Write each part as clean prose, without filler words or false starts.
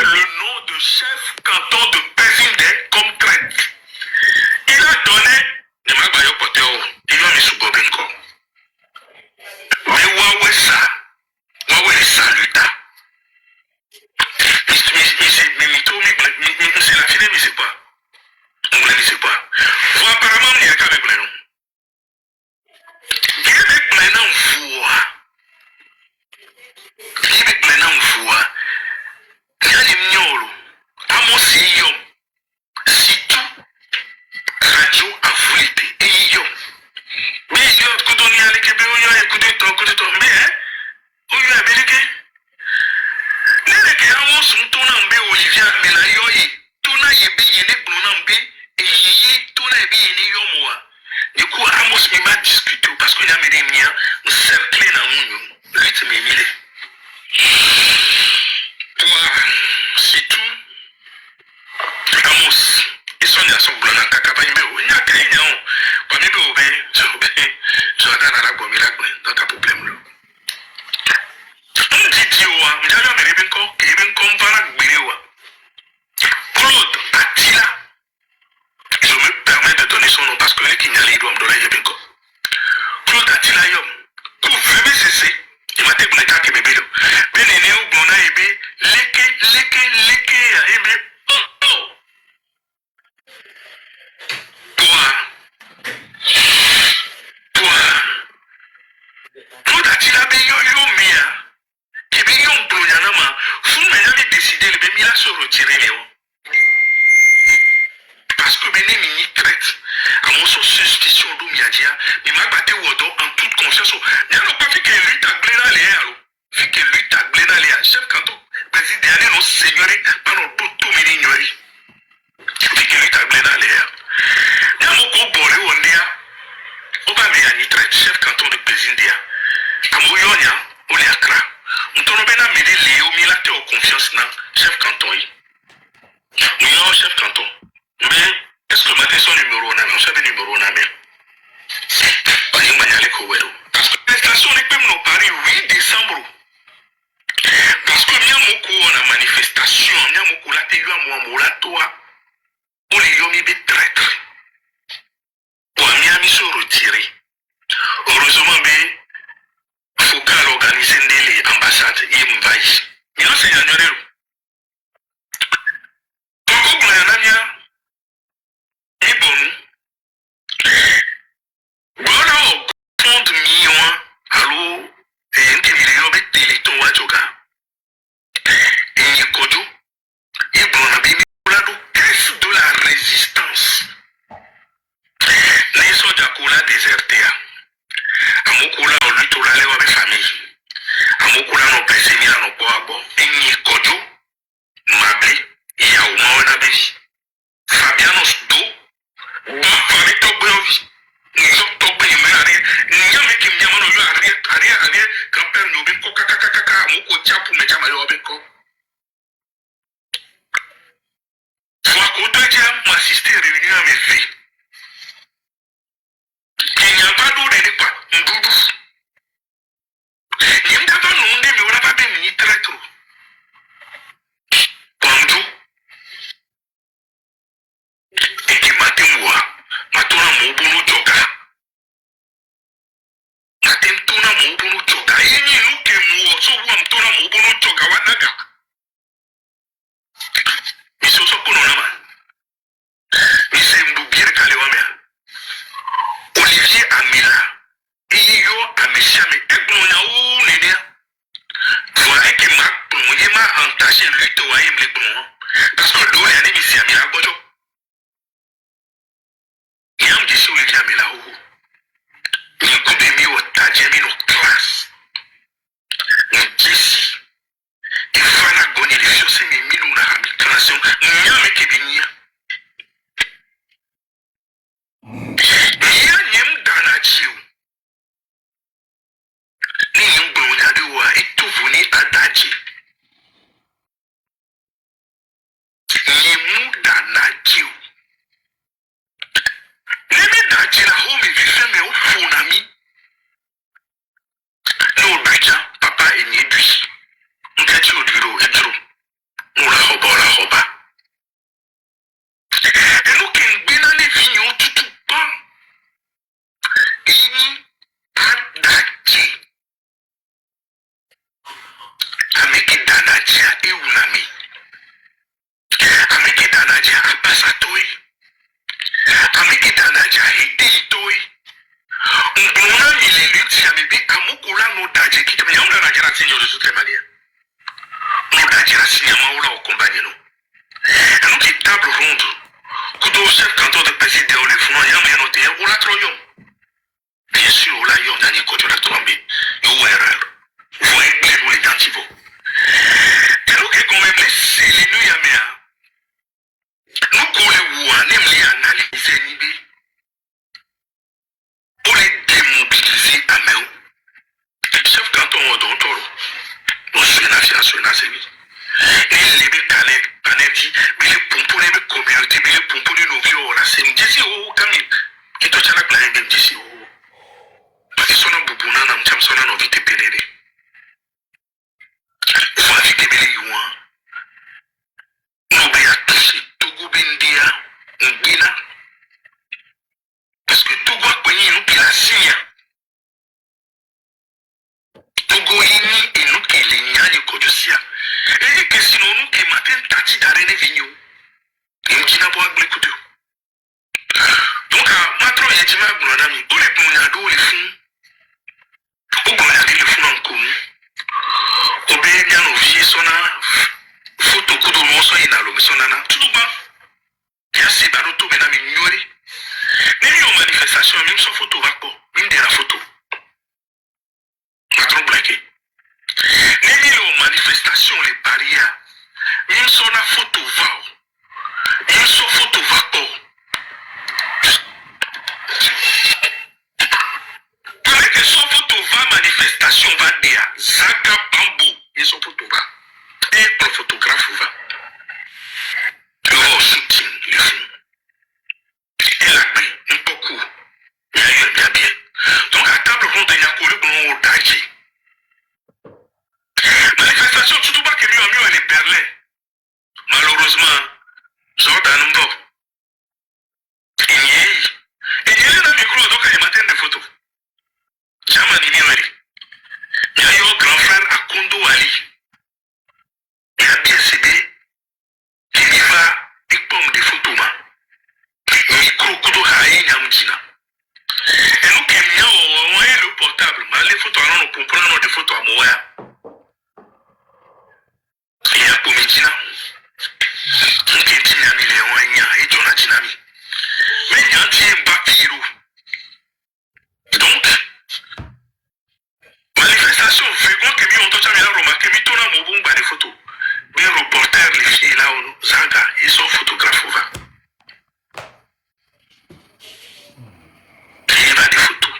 le nom de chef canton de Pesinde comme traite. Il a donné, il a mis sous Bobenko. Mais Waoué ça, Waoué saluta. Mais c'est la fille, mais c'est pas. On ne sait pas. Vous apparemment, il y a qu'à avec le nom. Il y a avec le nom, voix. Il y a avec le nom, voix. Il y a les mignons. Amosillon. Si tout. Radio a voulu et yo. Mais il y a coup d'on y a les Québécois, il y a coup de temps, mais hein, on y a Béliqué. Les Québécois sont tous en bé Olivier, mais la yoï, tout n'a yé bé yéné blonam bé, et yé tout n'a bé yéné yomoa. Du coup, Amos m'a discuté parce qu'il y a mes miens, un cercle dans mon nom, rythme émilé. Toi, c'est tout. Amos. Ils sont à son blanc, il y a qu'un nom. Comme il veut, je vais dans la boîte, dans ta problème. On dit, je Claude Attila, je me permets de donner son nom parce que les Kinyali doivent me donner bien. Claude Attila, pour VBCC, il m'a dit que les gars qui me disent, mais les néo, on a aimé, léké, à aimer. Claude Attila, yo, mia, qui est yon blonyanama, vous m'avez décidé, le bémila se retirer, Léo. Parce que Béné mini traite, à mon sens, suspicion d'où miadia, mais m'a battu en toute confiance. Il n'y a pas fait que lui t'a à l'air, fait que lui t'a à l'air, chef canton, président, allez, nos seigneuries, pas nos tout mini-ignorés. Fait que lui t'a à l'air. Il y a mon gros boré au néa, au bas, mais il y a une traite, chef canton de président. À Moyonia, au Léakra, on t'en a bien amené Léo, mais il a été en confiance, chef canton. Oui, non, chef canton. Mais, est-ce que ma question numéro 1, on savait numéro 1, mais. Parce que l'installation n'est pas mon Paris 8 décembre. Parce que nous avons une manifestation, nous avons on les a mis des traîtres. Pour nous se retirer. Heureusement, il faut qu'elle organise les ambassades et m'envahisse. Mais non, c'est un numéro. Pourquoi vous avez un et bon, voilà, compte millions, allô, et un million de télétons à Joga. Et il y a Kojo, et bon, on a bien la caisse de la résistance. Les soldats coula désertés. À mon coula, on lui tourne avec la famille. À mon coula, on peut se mettre dans le bois. Et il y a Kojo, Mabé, il y a Ouma, on a béni. Fabianos Do. Fari tɔgbe yɔvi, nzɔ tɔgbe yi mɛ ari, nyame ke miama no yɔ ari, kapɛ no bi kɔ kakakaka, amoko tsapu mɛ tsama yɔ bi kɔ. Fua ko do dza mo assiste réunion ame fi. Kenyaba do de nipa ndudu. Nyemdaba no nde mi wala ba be mi tretro. Bonjo. Eki matemwa. Matona mobono joga. Matentona mobono joga. Yenye luke muo so wamtona mobono joga wanaga. Mise oso kono nama. Mise mbugire kale wamea. Olivier Amila. Iyo ameshame egnonya ou nenea. Voilà que ma entaché lui to wa yim le bon. Parce que do ya ni misi Amila bojo. Yam disi Olivier Amila ou. Ni kude mi o tajemi no class. Ni disi. Ifana goni le fiose mi minu na habitation. Nyame kebinia. Nia nyem dana chiu. Ni nyem blonya de wa ituvu ni adachi. Nyemu dana chiu. Nemi dachi la home vife me o funami. No duja papa enye dui. Nkachi odiro edro. Ura hoba Satoi, Amikita Naja, Hitoi, Mbona Mileluti, Amibi, Amukura no Daji, Kitamiona Najara Senior de Soutemalia. No Dajira Sinyamaura au compagnon. Et nous qui table ronde, Kudo chef canton de président, les fonds, Yam noté, ou la troyon. Bien sûr, là, il y a un côté de la tombée, il y a erreur. Vous voyez, les nantivos. Et nous qui quand même laissé les nuits à mer. Nous collons ou les analyser l'idée pour les démobiliser à main. Chef canton au docteur, on suit la vie. Et les canerji, mais les pompons, les communautés, mais les pompons de nos vieux, là, c'est une décision, quand même. Et toi, tu as la planète de décision. Parce que son nom Boubouna, n'a pas son nom vite pénéré. Vous avez vite pénéré, youan. Nous, bien, touché, Togo Bendia, Mbina. Parce que Togo a connu, nous, qui la signe. Togo yini, et nous, qui les nia, les Kodosia. Et que sinon, nous, qui matin, tati d'arène vigno. Et nous, qui n'a pas écouté. Donc, maintenant, il y a des gens qui ont dit, où les bons les fonds. Où les fonds en commun. Où bien nos vies sont là. Photo kudu mo so ina lo so nana. Tout bas. Il y a ces baroto mais na mi nyori. Même en manifestation, même sans photo va pas. Même de la photo. Pas trop blagué. Même en manifestation, les barrières. Même sans la photo va. Même sans photo va pas. Avec que son photo va manifestation va dire Zaga Bambo et son photo va. Et le photographe va. Le va au shooting, les fonds. Et la paix, un peu court. Il y a bien. Donc à table ronde, il y a collé pour nous au daji. Manifestation, tout pas que lui a mieux les perlés. Malheureusement, Jordan Mbo. Et il y a un micro donc il matin des photos. Jamais ni numéro. Il y a eu un grand frère à Kondo Ali. Il y a bien cédé. Il va et pomme des photos. Micro Kodo Haï Namdina. Et nous qui avons le portable, mais les photos, on peut prendre des photos à Moya. Il y a pour Medina. Nous qui avons mis les Oigna et Jonatinami. Mais il y a un petit Mbakiro. Donc, manifestation, fait quoi que nous avons entendu la Roma, que nous avons Mobumba des photos. Mais reporter, les filles là, Zaga, ils sont photographes. Il y a des photos.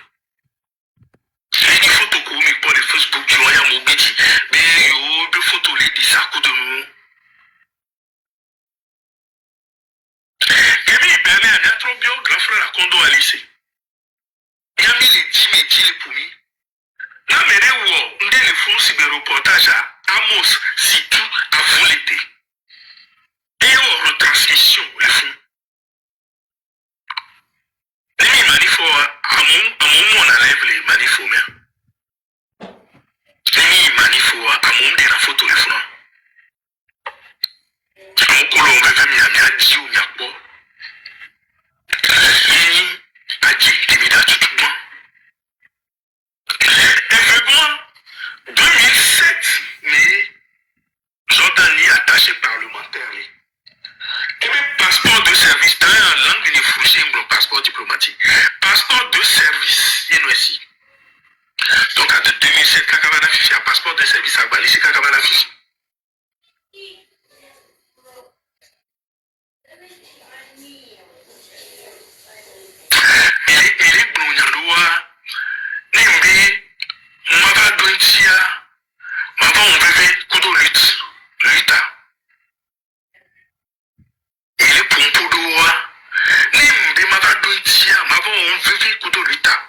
Il y a des photos qu'on met pour les Facebook, tu vois, il y a mon petit. Mais il y a des photos, les 10 à coup de nous. Kevin Bernard, il y a trop bien grand frère à Kondo à lycée. Il y a mis les 10 métiers pour lui. Là, mais on a les fonds sur le reportage à Amos, Sitou, à vous l'été. Et en retransmission, les fonds. Les manifos, à mon on enlève les manifos, mais. Les manifos, à mon de la photo, les fonds. À mon colon, on va faire un dit ou un quoi. Et a dit, il m'a dit tout le monde. Effectivement, 2007, mais Jordan est attaché parlementaire. Et même passeport de service, dans la langue, il est fouché un passeport diplomatique. Passeport de service, il y a aussi. Donc en 2007, Kakabana Fifi a passeport de service à Bali, c'est Kakabana Fifi. Il est blondiadoua, Nimbi, Mava Dointia, Mava on bébé, Kudo Luta. Il est Pompodoua, Nimbi, Mava Dointia, Mava on bébé, Kudo Luta.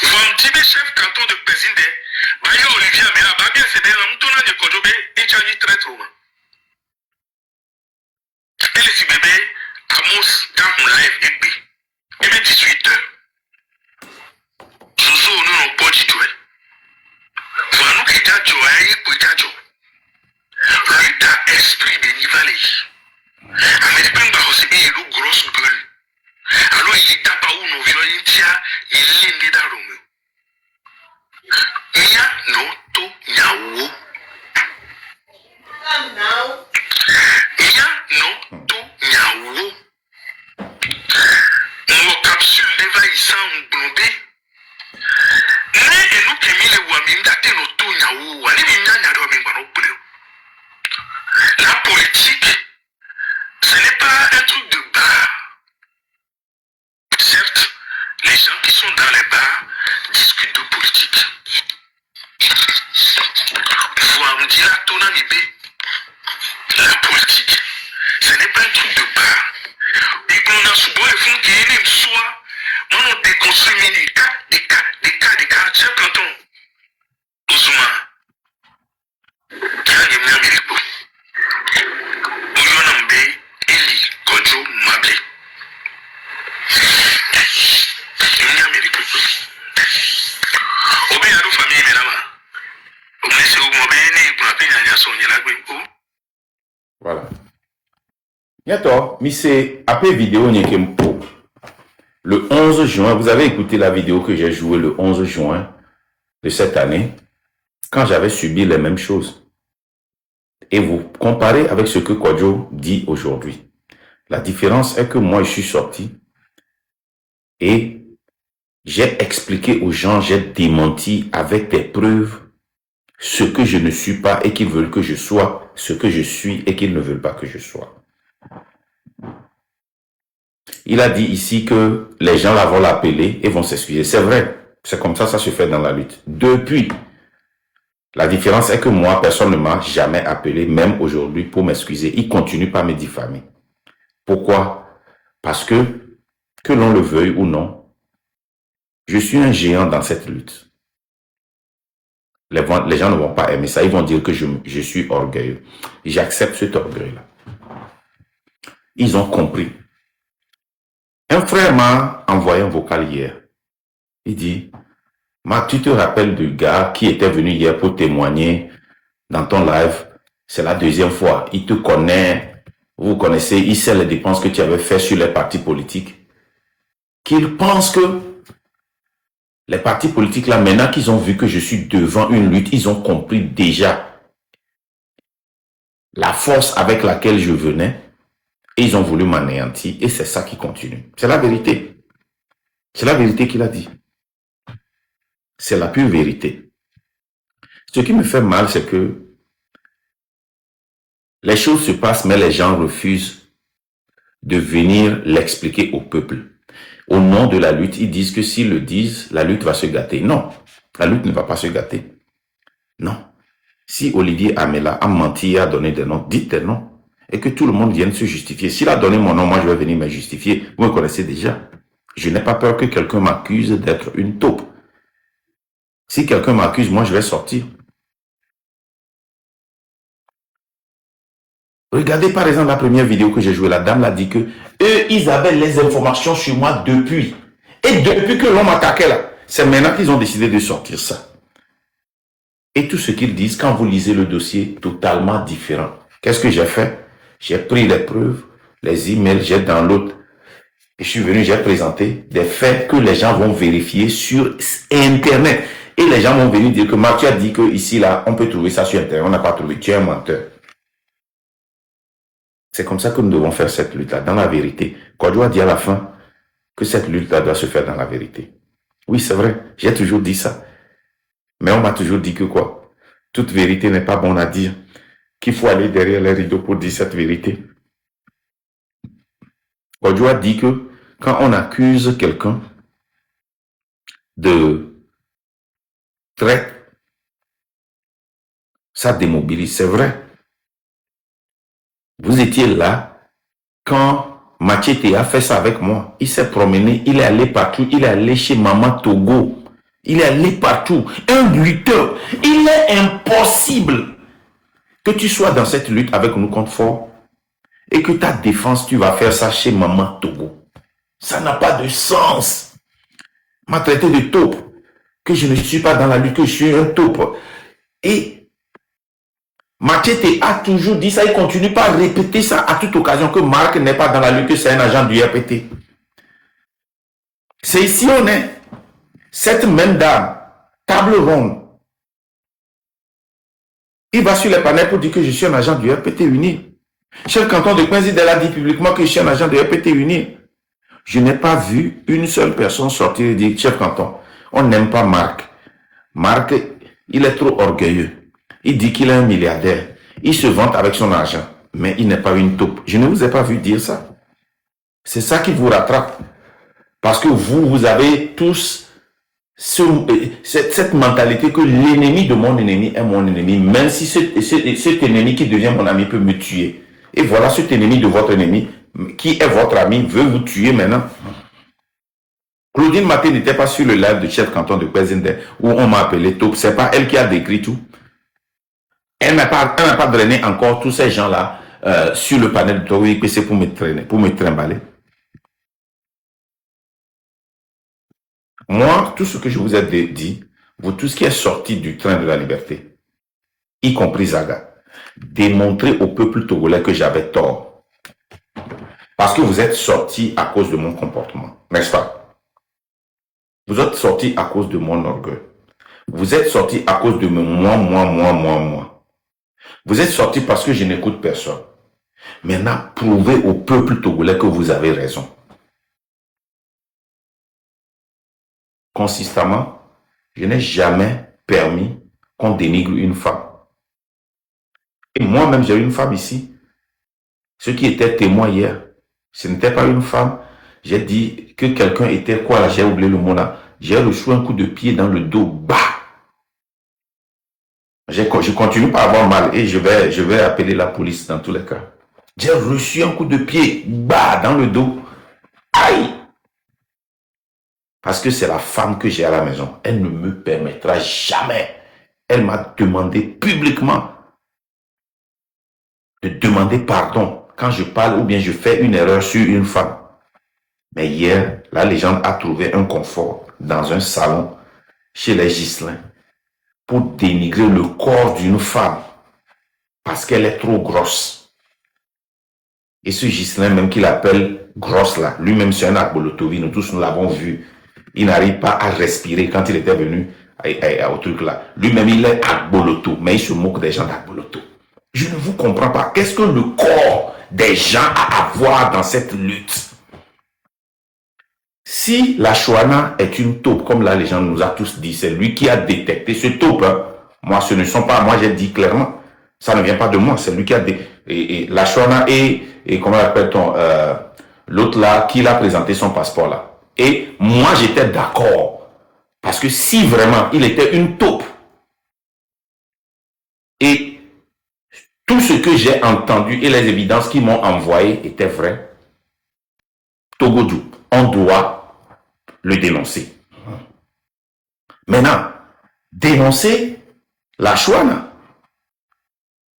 Vamtime chef canton de président, Bayo Olivier, mais la babia c'est des Ramtona de Kodobe, et Tchani très trop. Et les bébés, Amos, dans mon live, et bien 18h. Zozo, nous n'avons pas dit tout. Voilà, nous qui t'as joué, et t'as joué. Lui, t'as esprit de Nivali. Amélie Pemba, c'est bien, ilende da romu. Nya no to nyawo. Nya no to nyawo. Mon capsule leva isan blondé. Ne enu kemile wa mimdate no to nyawo. Wani mimnya do mimbano bleu. La politique, ce n'est pas un truc de bar. Certes, les gens qui sont dans les bars discutent de politique. Vous me dire à ton ami B, la politique, ce n'est pas un truc de bar. Et qu'on a souvent les fonds qui aiment soi, on déconstruit des cas, chef canton. Ousuma, qui a une Amérique. Oyonambe, Eli, Kojo, Mable. Une Amérique. Obe yaro famille menama. Omnese umobene, kunape nyanya sonye lagwe. Voilà. Bientôt, Missé, après vidéo Nyekempo. Le 11 juin, vous avez écouté la vidéo que j'ai jouée le 11 juin de cette année, quand j'avais subi les mêmes choses. Et vous comparez avec ce que Kodjo dit aujourd'hui. La différence est que moi, je suis sorti et j'ai expliqué aux gens, j'ai démenti avec des preuves ce que je ne suis pas et qu'ils veulent que je sois, ce que je suis et qu'ils ne veulent pas que je sois. Il a dit ici que les gens là vont l'appeler et vont s'excuser. C'est vrai, c'est comme ça se fait dans la lutte. Depuis, la différence est que moi, personne ne m'a jamais appelé, même aujourd'hui, pour m'excuser. Il continue par me diffamer. Pourquoi? Parce que l'on le veuille ou non, je suis un géant dans cette lutte. Les gens ne vont pas aimer ça. Ils vont dire que je suis orgueilleux. J'accepte cet orgueil-là. Ils ont compris. Un frère m'a envoyé un vocal hier. Il dit, Marc, tu te rappelles du gars qui était venu hier pour témoigner dans ton live? C'est la deuxième fois. Il te connaît. Vous connaissez. Il sait les dépenses que tu avais fait sur les partis politiques. Qu'il pense que les partis politiques là, maintenant qu'ils ont vu que je suis devant une lutte, ils ont compris déjà la force avec laquelle je venais et ils ont voulu m'anéantir et c'est ça qui continue. C'est la vérité. C'est la vérité qu'il a dit. C'est la pure vérité. Ce qui me fait mal, c'est que les choses se passent, mais les gens refusent de venir l'expliquer au peuple. Au nom de la lutte, ils disent que s'ils le disent, la lutte va se gâter. Non, la lutte ne va pas se gâter. Non. Si Olivier Amela a menti et a donné des noms, dites des noms. Et que tout le monde vienne se justifier. S'il a donné mon nom, moi je vais venir me justifier. Vous me connaissez déjà. Je n'ai pas peur que quelqu'un m'accuse d'être une taupe. Si quelqu'un m'accuse, moi je vais sortir. Regardez par exemple la première vidéo que j'ai jouée. La dame l'a dit que eux, ils avaient les informations sur moi depuis. Et depuis que l'on m'attaquait là, c'est maintenant qu'ils ont décidé de sortir ça. Et tout ce qu'ils disent, quand vous lisez le dossier, totalement différent. Qu'est-ce que j'ai fait? J'ai pris les preuves, les emails, j'ai download. Et je suis venu, j'ai présenté des faits que les gens vont vérifier sur Internet. Et les gens vont venir dire que Mathieu a dit que ici, là, on peut trouver ça sur Internet. On n'a pas trouvé. Tu es un menteur. C'est comme ça que nous devons faire cette lutte-là, dans la vérité. Kodjo a dit à la fin que cette lutte-là doit se faire dans la vérité. Oui, c'est vrai. J'ai toujours dit ça. Mais on m'a toujours dit que quoi? Toute vérité n'est pas bonne à dire. Qu'il faut aller derrière les rideaux pour dire cette vérité. Kodjo a dit que quand on accuse quelqu'un de traite, ça démobilise. C'est vrai. Vous étiez là quand Machete a fait ça avec moi. Il s'est promené, il est allé partout, il est allé chez Maman Togo. Il est allé partout. Un lutteur. Il est impossible que tu sois dans cette lutte avec nous contre Fort et que ta défense, tu vas faire ça chez Maman Togo. Ça n'a pas de sens. M'a traité de taupe. Que je ne suis pas dans la lutte, que je suis un taupe. Et Machete a toujours dit ça, il continue pas à répéter ça à toute occasion, que Marc n'est pas dans la lutte, que c'est un agent du RPT. C'est ici on est. Cette même dame, table ronde, il va sur les panels pour dire que je suis un agent du RPT Uni. Chef canton de Quincy, elle a dit publiquement que je suis un agent du RPT Uni. Je n'ai pas vu une seule personne sortir et dire, chef canton, on n'aime pas Marc. Marc, il est trop orgueilleux. Il dit qu'il est un milliardaire. Il se vante avec son argent, mais il n'est pas une taupe. Je ne vous ai pas vu dire ça. C'est ça qui vous rattrape. Parce que vous avez tous cette mentalité que l'ennemi de mon ennemi est mon ennemi, même si cet ennemi qui devient mon ami peut me tuer. Et voilà, cet ennemi de votre ennemi, qui est votre ami, veut vous tuer maintenant. Claudine Maté n'était pas sur le live de chef canton de Kwezinde où on m'a appelé taupe. C'est pas elle qui a décrit tout. Elle n'a pas drainé encore tous ces gens-là sur le panel de Tori PC pour me traîner, pour me trimballer. Moi, tout ce que je vous ai dit, vous, tout ce qui est sorti du train de la liberté, y compris Zaga, démontrez au peuple togolais que j'avais tort. Parce que vous êtes sortis à cause de mon comportement, n'est-ce pas? Vous êtes sortis à cause de mon orgueil. Vous êtes sortis à cause de moi. Vous êtes sortis parce que je n'écoute personne. Maintenant, prouvez au peuple togolais que vous avez raison. Consistamment, je n'ai jamais permis qu'on dénigre une femme. Et moi-même, j'ai une femme ici. Ceux qui étaient témoins hier, ce n'était pas une femme. J'ai dit que quelqu'un était quoi là, j'ai oublié le mot là. J'ai reçu un coup de pied dans le dos. Bah! Je continue par avoir mal et je vais appeler la police dans tous les cas. J'ai reçu un coup de pied. Bah! Dans le dos. Aïe! Parce que c'est la femme que j'ai à la maison. Elle ne me permettra jamais. Elle m'a demandé publiquement de demander pardon quand je parle ou bien je fais une erreur sur une femme. Mais hier, la légende a trouvé un confort dans un salon chez les Ghislains pour dénigrer le corps d'une femme parce qu'elle est trop grosse. Et ce Ghislain même qu'il appelle grosse là, lui-même c'est un Agbolotovi, nous tous nous l'avons vu. Il n'arrive pas à respirer quand il était venu au truc là. Lui-même, il est Agboloto, mais il se moque des gens d'Agboloto. Je ne vous comprends pas. Qu'est-ce que le corps des gens a à voir dans cette lutte? Si la Chouana est une taupe, comme là les gens nous a tous dit, c'est lui qui a détecté ce taupe. Hein. Moi, ce ne sont pas, moi j'ai dit clairement, ça ne vient pas de moi, c'est lui qui a détecté. La Chouana et comment appelle-t-on, l'autre là, qui l'a présenté son passeport là. Et moi, j'étais d'accord. Parce que si vraiment il était une taupe, et tout ce que j'ai entendu et les évidences qu'ils m'ont envoyées étaient vraies, Togodou, on doit le dénoncer. Maintenant, dénoncer la Chouana.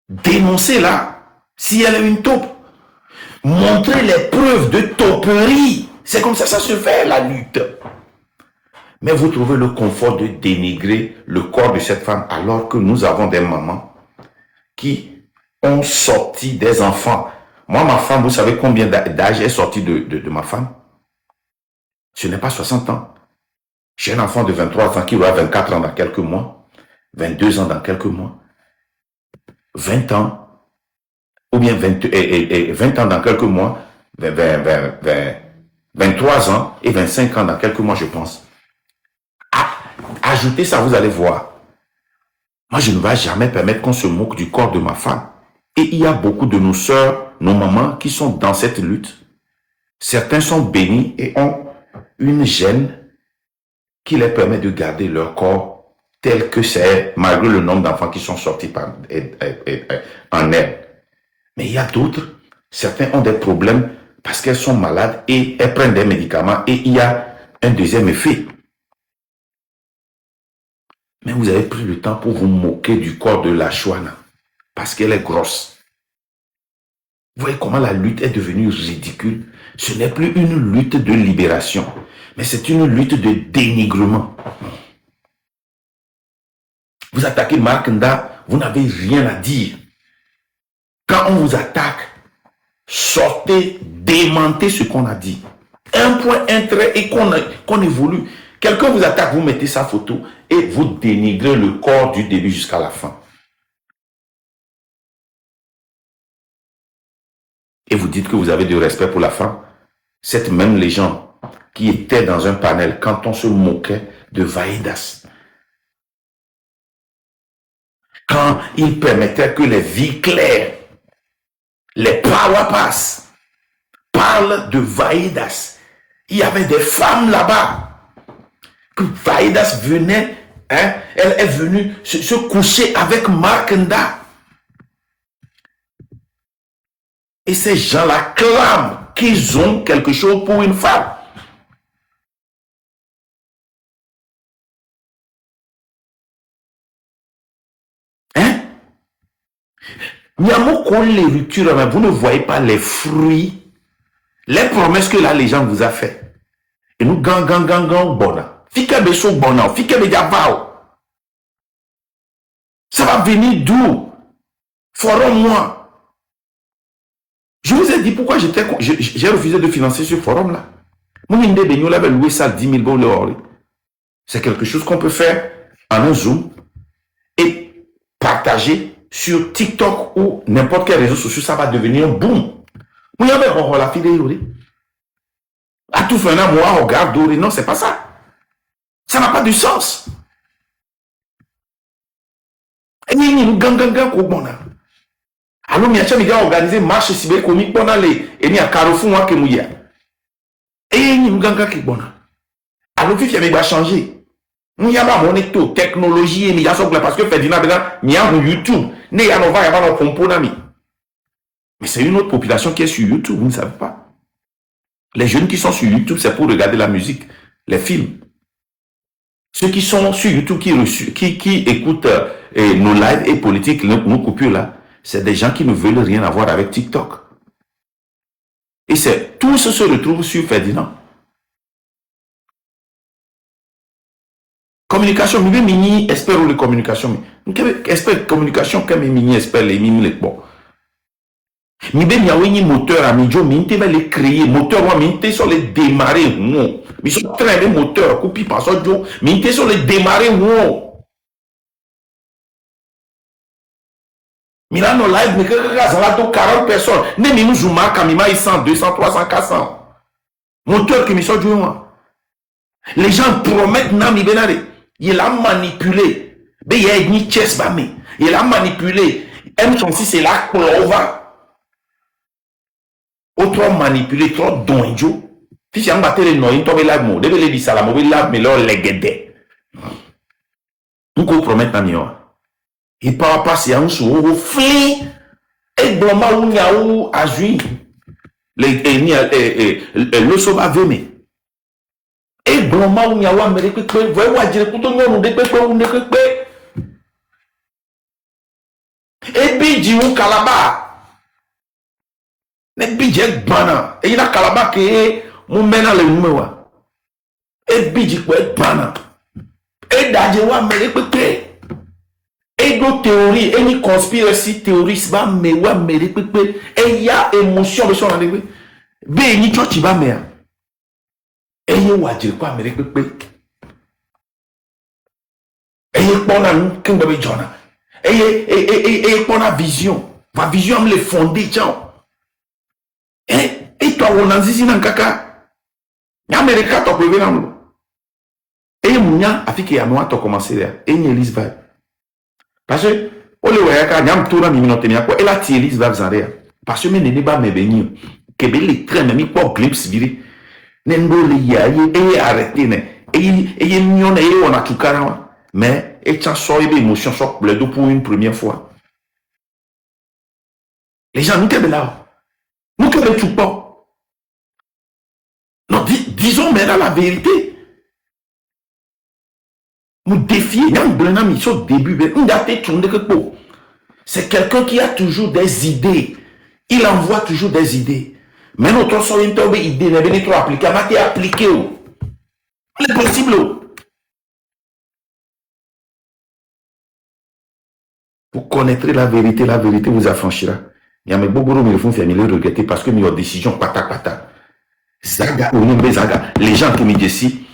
Dénoncer-la, si elle est une taupe. Montrer les preuves de tauperie. C'est comme ça que ça se fait, la lutte. Mais vous trouvez le confort de dénigrer le corps de cette femme alors que nous avons des mamans qui ont sorti des enfants. Moi, ma femme, vous savez combien d'âge est sorti de ma femme? Ce n'est pas 60 ans. J'ai un enfant de 23 ans qui aura 24 ans dans quelques mois, 22 ans dans quelques mois, 20 ans, ou bien 20 ans dans quelques mois, 23 ans et 25 ans dans quelques mois, je pense. Ajoutez ça, vous allez voir. Moi, je ne vais jamais permettre qu'on se moque du corps de ma femme. Et il y a beaucoup de nos sœurs, nos mamans qui sont dans cette lutte. Certains sont bénis et ont une gêne qui les permet de garder leur corps tel que c'est, malgré le nombre d'enfants qui sont sortis en aide. Mais il y a d'autres, certains ont des problèmes parce qu'elles sont malades et elles prennent des médicaments et il y a un deuxième effet. Mais vous avez pris le temps pour vous moquer du corps de la Chouana parce qu'elle est grosse. Vous voyez comment la lutte est devenue ridicule? Ce n'est plus une lutte de libération, mais c'est une lutte de dénigrement. Vous attaquez Marc Nda, vous n'avez rien à dire. Quand on vous attaque, sortez, démentez ce qu'on a dit. Un point, un trait et qu'on évolue. Quelqu'un vous attaque, vous mettez sa photo et vous dénigrez le corps du début jusqu'à la fin. Et vous dites que vous avez du respect pour la femme. C'est même les gens qui étaient dans un panel quand on se moquait de Vaïdas. Quand il permettait que les vies claires, les Powerpass, parlent de Vaïdas. Il y avait des femmes là-bas. Que Vaïdas venait, elle est venue se coucher avec Markenda. Et ces gens-là clament qu'ils ont quelque chose pour une femme. Vous ne voyez pas les fruits, les promesses que là les gens vous a fait. Et nous gang bona. Ça va venir d'où? Forum-moi. Je vous ai dit pourquoi j'ai refusé de financer ce forum-là. Mon idée de nous avait loué ça 10 000 $. C'est quelque chose qu'on peut faire en un Zoom et partager sur TikTok ou n'importe quel réseau social, ça va devenir un boom. Vous y avez la fille à tout faire un mois, regarde, non, c'est pas ça. Ça n'a pas de sens. Et nous, gang, alors, il y a organisé marche cybercomique pendant les. Et il y a Carrefour, moi, qui mouilla. Et il y a gang qui bon. Alors, il y a changé. Il y a pas mon technologie, il y a parce que Ferdinand, il y a YouTube. Il y a un compo d'ami. Mais c'est une autre population qui est sur YouTube, vous ne savez pas. Les jeunes qui sont sur YouTube, c'est pour regarder la musique, les films. Ceux qui sont sur YouTube, qui écoutent nos lives et politiques, nos coupures là, c'est des gens qui ne veulent rien avoir avec TikTok. Et tout se retrouve sur Ferdinand. Communication, mais mini espère les communications. Espère communication comme mini espère les mini les bon. Mais ben y a un moteur à midjo, mais il va les créer moteur moi mais il sur les démarrer non. Mais sont très les moteurs copie par ça jo, mais il sur les démarrer non. Mais là, nos live, mais que ça va 40 personnes. Ne nous zooma, kamima, 100, 200, 300, 400. Moteur qui me sort du moi. Les gens promettent, nami benare. Il a manipulé. Mais il y a une chess bami. Il a manipulé. M36, c'est la clova. Autre manipulé, trop donjo. Si c'est un battre les noyaux, tombe là, mo. Debe les salamo, là, mais là, les guédés. Nous promettent, nami, il peut passer un jour au fin et bloma ou niaou azui le soba veme et bloma ou niaou amérique que voyez wa dire tout le monde de pepe et bidji ou kalaba ne bidji bana et il a kalaba que mon mena le numéro et bidji quoi bana et dadje wa amérique que et nos théories, et ni conspiracy théories, bah, mais ouais, mais et il y a émotion, mais sur la ligue. Ben, ni tu vas, mais. Et il y a dire quoi, mais et il y a pas un king de John. Et il y a pas une vision. Ma vision, me les fondée, tiens. Et toi, on a dit, c'est un caca. L'Amérique, t'as prévu dans l'eau. Et il y a un qui a noir, t'as commencé là. Et il y a Elise Vibe. Parce que, on le voit, quand il y a un tour dans le et la Thierry va vous arrêter. Parce que, mais n'est pas mes bénis. Que les trains, mais pas glimpse viré. N'en le y a, et arrêté, et il y a mignon, et on a tout carrément. Mais, et tu as sorti d'émotion, sur le dos pour une première fois. Les gens, nous t'aiment là. Nous t'aiment tout pas. Non, disons maintenant la vérité. Nous défier, c'est quelqu'un qui a toujours des idées. Il envoie toujours des idées. Mais notre soeur idée n'est pas trop appliquée. Elle m'a appliqué. C'est possible. Vous connaîtrez la vérité vous affranchira. Il y a mes beaucoup de font famille regretter parce que mes décisions pata. Zaga ou Zaga. Les gens qui me disent ici.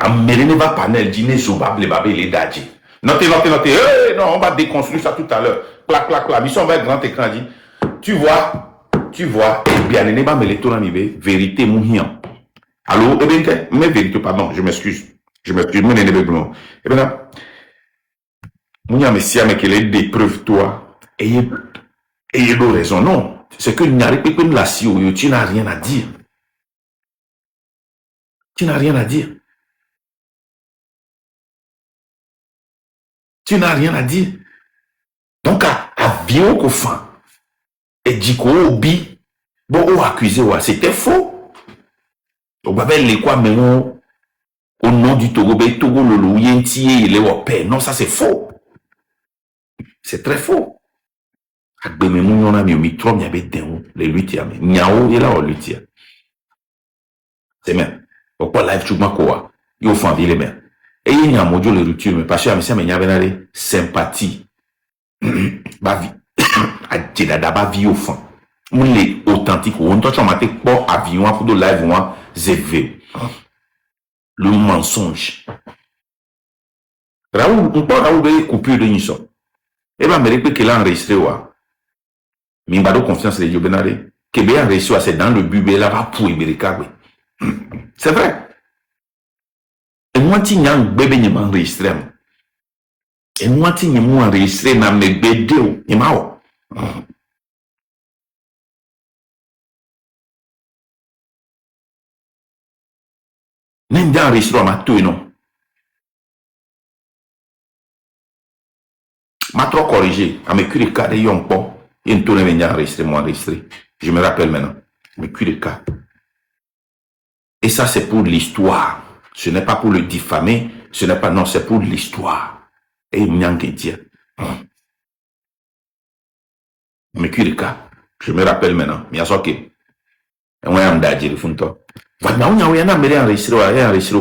Améré ne va pas ne dîner zombable babé les dadji. Notez. Hey, non, on va déconstruire ça tout à l'heure. Clac. Mission va être grand écran dit. Tu vois, bien ne va me le tourner vérité mouhian. Allô, eh bien, mais vérité, pardon, je m'excuse, mon ennemi blanc. Eh bien là, mouhian, mais si avec les des preuves, toi, ayez de raison, non. C'est que n'y a pas que la si tu n'as rien à dire. Tu n'as rien à dire. Donc, à vieux qu'au fin, et dit qu'au bi, bon, on accusé, c'était faux. On va les quoi, mais au nom du Togo, Togo, Lolo, Yenti, il est au père. Non, ça c'est faux. C'est très faux. Agbeme mu yona mi mi tro mi abe den le lutia mi nyao ila o lutia. C'est même. Pourquoi live chuma quoi? Yo fan vile men. Et y a mojo le rupture mais parce que mi se me nyave nale sympathie. Ba vi. A deda ba vi au fond. Moun le authentique on to chama te po avion pour de live moi zv. Le mensonge. Raoul, on peut Raoul be coupure de Nisson. Et ben me que l'a enregistré wa. Mimbado confiance les Yobenare. Québec a réussi à c'est dans le but, là, va pour Iberica. C'est vrai. Et moi, tu n'as bébé n'y m'a enregistré. Et moi, tu n'as enregistré dans mes BD. Il m'a. Même dans enregistré, m'a tout, non. M'a trop corrigé. À mes culs de cas de Yonpo. Il y a une tournée venir enregistrer, moi enregistré. Je me rappelle maintenant. Mes culs de cas. Et ça, c'est pour l'histoire. Ce n'est pas pour le diffamer. Ce n'est pas, non, c'est pour l'histoire. Et il n'y a qu'à dire. Mais qui le cas? Je me rappelle maintenant. Il y a ça qui. On a un dadji, le fond. Voilà, on a un américain enregistré,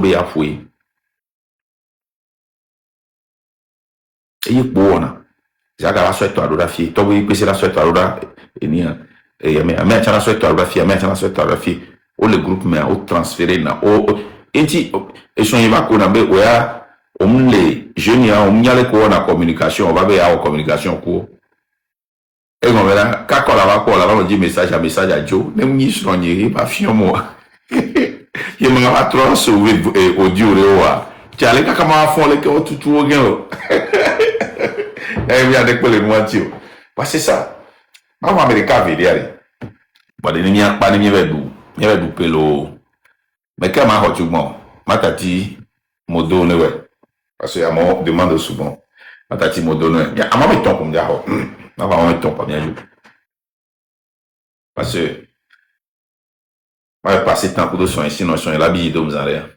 il a fouillé. Et il est bon. J'ai la souhaite à la fille. Toi, oui, c'est la souhaite à la fille. Et mais la souhaite à la fille, mais la souhaite à la fille. Ou le groupe, mais au transféré, et son éva qu'on a besoin, on les jeunes, on y a les cours en communication, on va bien en communication cours. Et on verra, quand on dit message à Joe, même ni sur n'y pas fier moi. Il m'a pas trop sauvé audio là. Tu as les gars comment font les gars tout au gain. Et bien avec les moitiés. Parce que ça, maman américain veut dire. Bon, il n'y a pas de il y avait du pelo. Mais quand m'a reçu bon, ma tati m'a donné ouais. Parce que à moi demande souvent. Ma tati m'a donné. Il y a un moment temps comme dire. On va un temps pas bien joué. Parce que on va passer temps pour de soins sinon soins la bille de vous en l'air.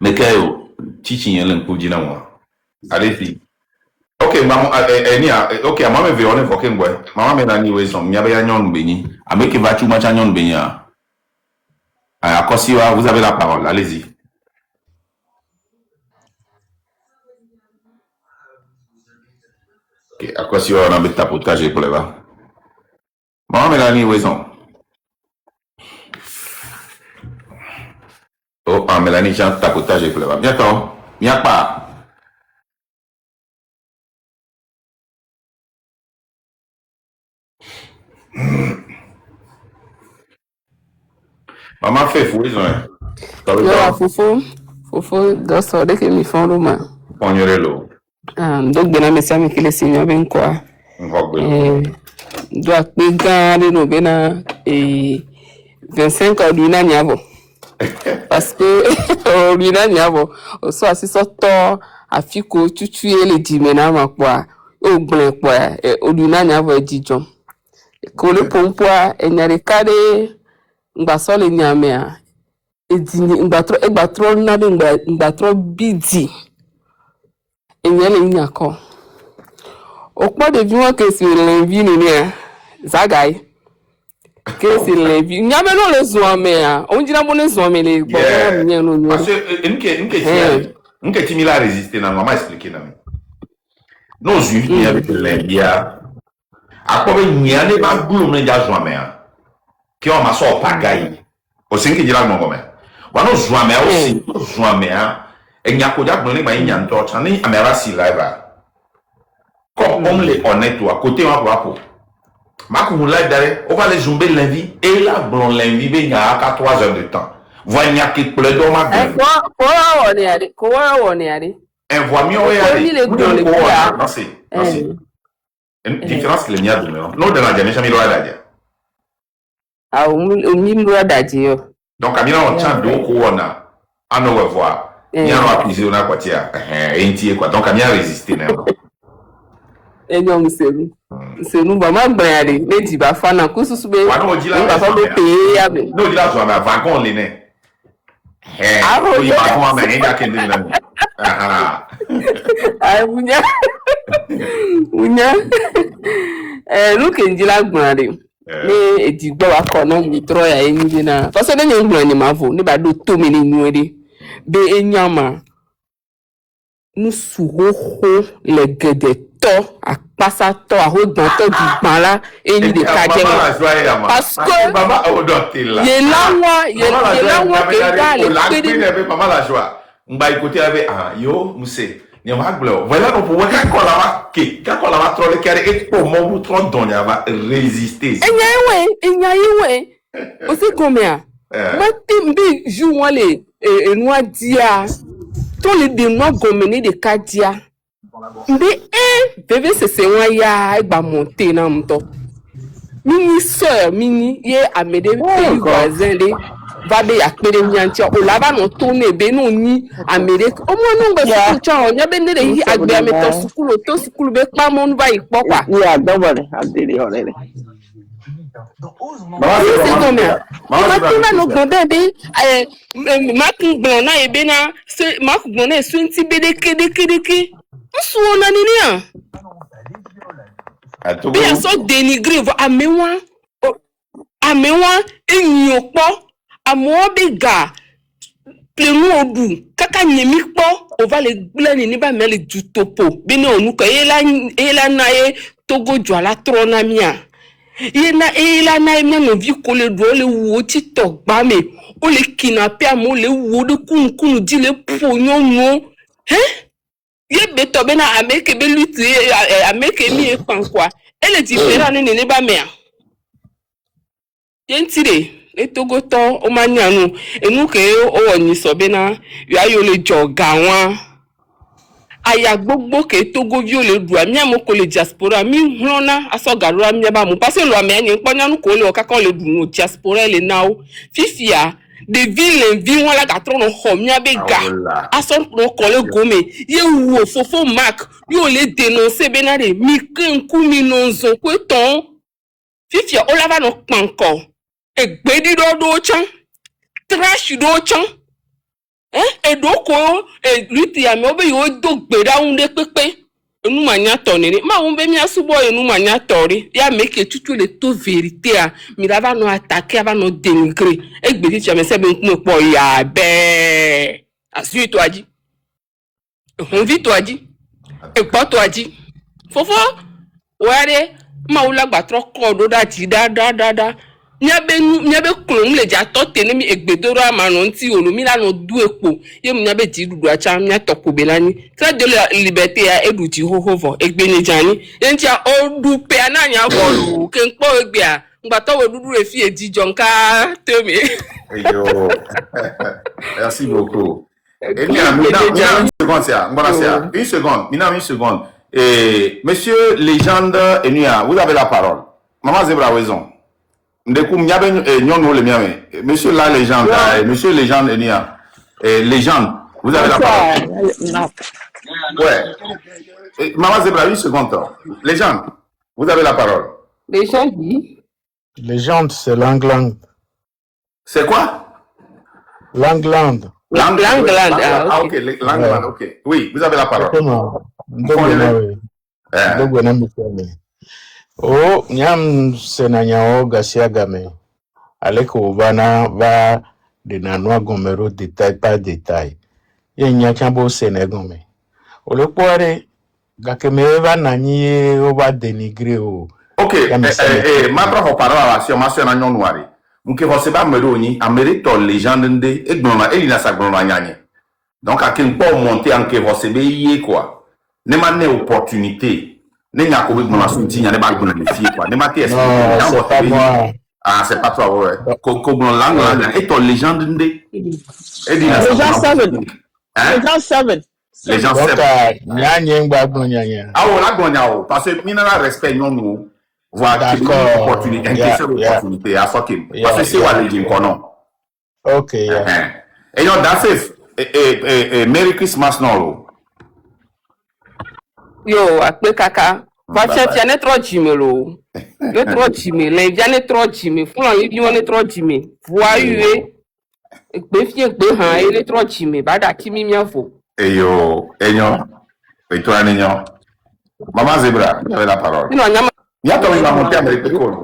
Mais quand teaching y a l'un pour dire moi. Allez-y. Ok, maman, ok, maman me violne pour qu'un boy. Maman me donne une raison. Il y avait un yon béni. Avec va tu match un yon béni. À Kosiwa, vous avez la parole. Allez-y. Ok, à Kosiwa, on a mis tapotage pour les bas. Maman me donne une raison. Oh, Mélanie, j'ai un tapotage pour les bas. Bientôt. Viens pas. Maman fait fou, ils ont. Yo, Fufu, doso de que mi font luma. Pognorelo. Donc, bien, mais ça me qu'il est signé bien quoi. Doit pégar de nos bena et 25 ans d'una niavo. Parce que, d'una niavo, soit si sorto, a fico, tu tues les dimena ma quoi, au blanc quoi, et au d'una niavo et dijon. Kole pompoa, et n'y a des cas de, m'basso les niamea. Mbatro nade mbatro bidi enyele nyako okpo de biwa ke si lenvi ni ne zagai ke si lenvi nyame no le zoame a onjina mo le zoame le gbo nye no parce que nke timila résister na maman expliquer na nos juifs ni avec l'envia a ko be nyane ba gulu me ja zoame a qui ont ma soeur pagaille. Au 5 qui dira non, mais. Wano jouame aussi, jouame, et n'y a qu'au diable, mais il y a un torch, on est à si live. Comme on les honnête, à côté, on va pour. Ma live d'aller, on va les jumber lundi, et là, bon, lundi, il y a qu'à 3 heures de temps. Voyez, il y a qui pleut dans ma gueule. Quoi, on est allé. Un voix mieux, non, c'est. Une différence que les miens de nous. Nous, de la jamais, jamais, il ah, donc, à bien, on tient deux coups, on a voir. Il y a un accusé, on a quoi, tiens, quoi. Donc, à bien résister, non. Et non, c'est nous, maman, ben, les dibas, fan, un coup, sous le non, dit là, non, dit là, mais wagon, les nez. Ah, oui, wagon, mais il y a qu'un de ah, Ounya. Nous, qui dit la gueule. Mais et dit bon accord non mi trop ya eni na parce que na nglo ni ma vo ni ba do to me ni nuede be enyama nous suroho le gede to a passa to a ho dan to du pan la eni de kaje parce que maman o dotila ye la wa ke ga le pede maman la joie mba écouter avec ah yo muse ni ma glo voilà no pour ka kola ma ke ka kola ma trop le kere et pour mon trop don ya va résister enyawe aussi combien moi timbi joue les noix dia tous les de noix gomene de kadia mbe bébé c'est moi ya ba monter na mto mini soeur mini ye amede pays voisin de va be yakpere nyantia o laba no tourner be no ni Amérique o mo no gbe su cha o nya be ne yi agbe ameto sukulu be pa mo nba ipo kwa ni adobore adiri orere Matina no gbebe makungbon na ebe na makungbon na esunti be de nsu ona ni ni a be so dénigrer amewa enyi opo amobiga plenu odu kaka nyemi po o va le glani ni ba mele du topo bi ni onu ko ela na e togo jwala trona mia ela na me no vi ko le do le wo TikTok ba me o le kinape amo le wo de kun di le ponyo ye beto be na ameke be luti ameke mi e pankwa ele différent ni ba me yentire etogo to o manyanu enu ke o oni so be na ya yo le joga won aya gbogbo ke togo vi o le du ami amo ko le diaspora mi hlona asogaro ami ba mu parce lo ami ni ponyanu ko le o ka kan le du no diaspora le now fifia de ville vi won la ga tro no ho mi abega aso no ko le gome ye wo fofo mark yo le dénoncer be na de mi kenku mi nonzo ko ton fifia o la va no panko egbedi do chan trash do chan edoko luti ya me obe yo do gbeda unde pepe enu manya tonere ma won be mi asubo enu manya tori ya make tutu le to vérité a mi va no attaquer va no dénigrer egbedi ti me se be nku po ya be asu to aji on vi to aji e po to aji fofo ware ma ula gba tro ko do da ti da nyabe klom le ja to tene mi egbedoro amano nti olumi la no du epo ye mu nyabe ti dudu acha mi atoko belani tra de la liberté ya eduti hohovo egbeni jani entia o du pe ananya bolu ke npo egbe a ngba to we dudu e fi edijo nka temi yo merci beaucoup et bien une seconde et monsieur légende Enia vous avez la parole maman Zebra raison. Monsieur la légende, monsieur légende Enia, légende, vous avez la parole. Ouais. Maman Zebra, 8 secondes. Légende, vous avez la parole. Légende, c'est Langland. C'est quoi? Langland. Ah, ok, Langland, ok. Oui, vous avez la parole. Oh, nyam senanyao gasiagame. Aleko bana va de nanwa gomero détail par détail. Ye nyakabo senegome. O le poire gakeme va nani o va dénigrer o. Ok, ma propre parole là sur ma sœur Nagnon Noiré. Mke vose ba mero ni, amere to légende nde, et glona, et lina sa glona nyanye. Donc, à quel point monter en Kevosebe, yé quoi. Ne m'a opportunité. Ne n'y a qu'au bout de mon assunti, n'y a pas de défi quoi. Ne m'a Non, c'est pas moi. Ah, c'est pas toi, ouais. Kogon lang, et ton légende nde. Et lina Les gens savent. Hein? Les gens savent. Les gens Donc, savent. nyanye ngba nyanye. Ah, on a gagné, parce que mina la respect, non, nous. Voilà, D'accord. opportunité, une question d'opportunité, à ce qu'il. Parce que c'est what les gens non. Ok, yeah. Et donc, that's it. Merry Christmas, non, Yo, akpe kaka. Bye Vache bye. fiane tro jime lo. Yo tro jime. Le viane tro jime. Fulan yi wane tro jime. Voa yue. Ekpe fie ekpe han. Ele tro jime. Bada kimi miafo. Et yo, et toi, Nignon. Maman Zebra, vous avez la parole. Ino nyama. Il y a ton il va monter à Méricole.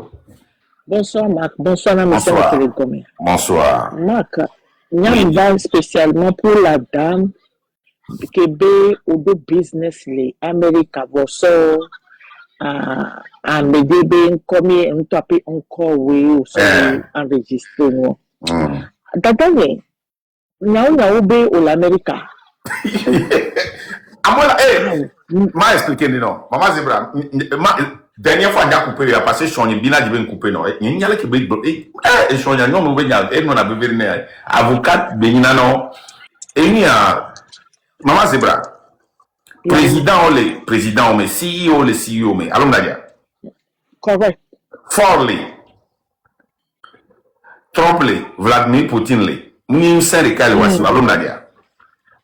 Bonsoir, Marc. Bonsoir, monsieur Bonsoir. le télécom. Bonsoir. Marc, il y a une banque spécialement pour la dame qui est au business, les Américains, vont sortir à MDB, comme un tapé encore, oui, ou enregistré. D'ailleurs, il y a un l'Amérique. À moi, là, m'a expliqué, non. Maman Zebra, dernière fois, il a coupé, il a passé son bina de coupé, non. Il y a qui veut, et son non, nous venons, et nous on a besoin avocat, benina, non. Et il y a, Maman Zebra, président, mais CEO, mais, allons d'ailleurs. Correct. Ford, Trump, Vladimir Poutine, nous sommes les cas de Wassim, allons d'ailleurs.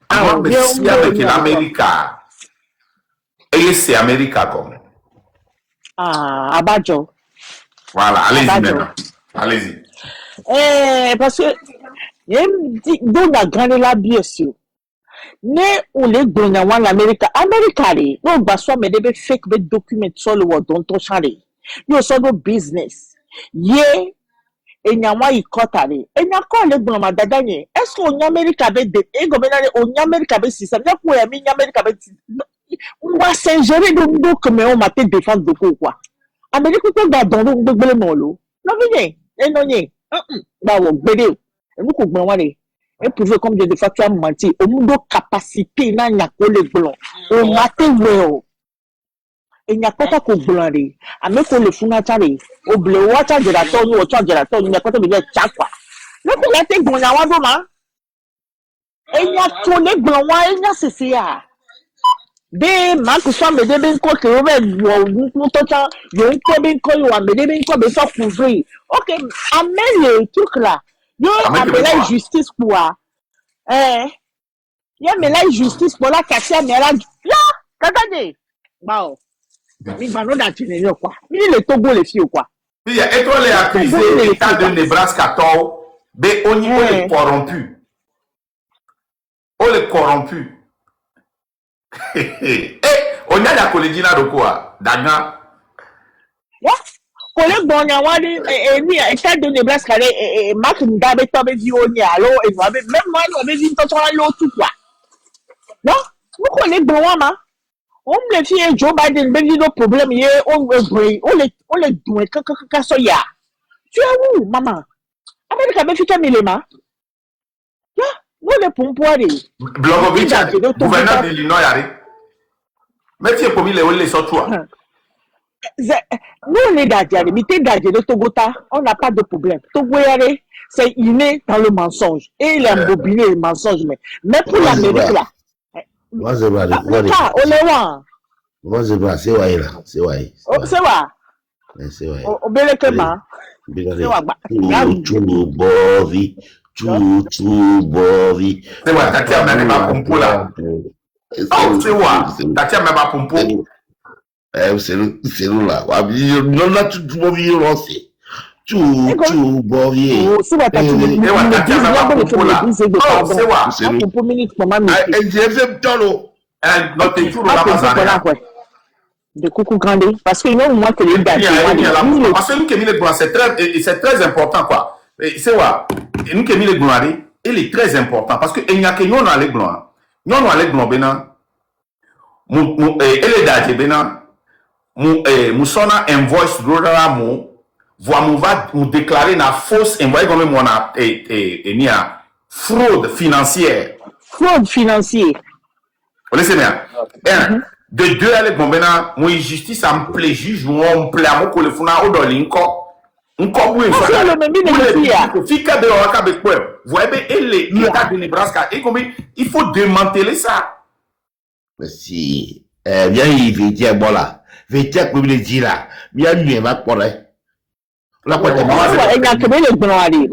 Alors, mais si avec l'Amérique, et c'est Amérique comme. Ah, Abadjo. Voilà, allez-y Abadjo. maintenant. Allez-y. Parce que, dans la grande la bien sûr, ne ou les gouvernements l'Amérique, Amérique, non, bah, soit, mais des fake documents sur le word dont on charlie. Yo, so no business. Ye, enyawa ikotari. Enyako le gouvernement dadanye. Est-ce qu'on y Amérique avec des, et gouvernement, on y Amérique avec système. Y'a quoi, y'a Amérique avec, on va s'ingérer de nous comme on m'a fait défense de quoi. Amérique, on va dans le blé molo. Non, venez, et non, yé. Bah, on bédé. Et nous, qu'on et pour comme de facto menti, au monde capacité, n'a n'y a que les blancs. On m'a fait et n'y a pas qu'on blâme. À me qu'on le fout à tari. Au blé, ou à tari de la tonne, ou à tari de la tonne, il n'y a pas de bien tchakwa. Le qu'on a été bon à Wadoma. Et n'y a qu'on est blanc, et n'y a cessé. Des marques soit me débin quoi que vous avez, vous t'entendez, vous avez quoi, vous avez débin quoi, mais ça couvrir. Ok, amène le truc là. Yo, amène la justice quoi. Yo, mais la justice pour la casser, mais là, regardez. Wow. Mais maintenant, d'attirer quoi. Mais le Togo, les filles quoi. Puis, et toi, les accusés, l'État de Nebraska, mais on est corrompu. On est corrompu. On a la collègue de quoi? Dagna. Collègue Bonyawadi, et État de Nebraska, et Marc Ndabe, Tobe Dioni, alors, et même moi, on avait dit, t'entends l'autre quoi. Non? Vous connaissez Bonyama? On me fait Joe Biden, mais il y a un problème, on les doit, quand ça y a. Tu es où, maman? Amérique a fait un élément. Nous les pompoirs. Blogovic, gouverneur de l'Illinois, mais tu es pour les sortoirs. Nous, on est d'Adjari, mais t'es d'Adjari de Togota, on n'a pas de problème. Togoyare, c'est inné dans le mensonge. Et il a embobiné le mensonge, mais pour l'Amérique là. Moi, c'est pas Moi, c'est pas, c'est vrai là. C'est vrai. C'est vrai. C'est vrai. Au Belekema. Bovi. Bovi. C'est vrai, t'as tiens même pas pompo là. Oh, c'est vrai, t'as tiens même pas pompo. C'est nous là. Non, là, tu vas vivre lancé. Tu bovi. C'est vrai, t'as tiens même pas pompo là. Oh, c'est vrai. C'est nous. Pompo minute pour ma minute. NGFM Tolo. Notre tour là, de coucou grandé parce que non moi que les gars parce que nous qui mis les gloires c'est très important quoi c'est quoi nous qui mis les gloires il est très important parce que il n'y a que nous dans les gloires bena mu ele daje bena mu sona invoice rodara mu Vous va nous déclarer la fausse, et voyez comme on a, et fraude financière. Fraude financière. Vous laissez bien. De deux, elle est bon, maintenant, moi, justice, ça me plaît, juge, on me plaît, à moi, que le funa, au dans l'inco. On oui, c'est le même négocier. Fika de Oraka Bekwe. Vous voyez, et l'État de Nebraska, et comme il faut démanteler ça. Mais si, bien, il veut dire, bon là, veut dire, comme il dit là, bien, lui, il va pour la porte est Moi, il y a que les blancs,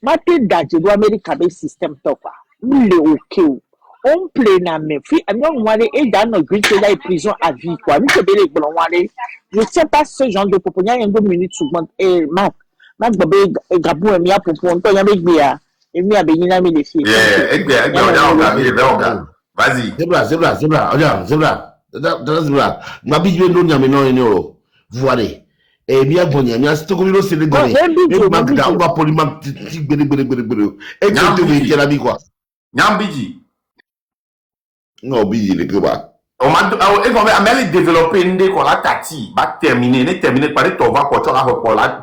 maté d'adje do Amérique avec système topa. Il est ok. On plaît na me fi amion wale et dans nos grilles là et prison à vie quoi. Nous c'est les blancs wale. Je tiens pas ce genre de propos. Il y a une 2 minutes seconde et Mac bébé gabou et mia pour on to yamé bia. Et mia be yina me les filles. Vas-y. Zebra. Regarde. Ma bille non yamé non eno. Voilà. Et bien bon, il y a ce que c'est le gars. Et Magda, on va pour lui manquer. Et quand tu veux dire la vie quoi? Nyambiji. Non, Biji, les gars. On m'a développé une idée qu'on a tati, va terminer par les tova pour tu vas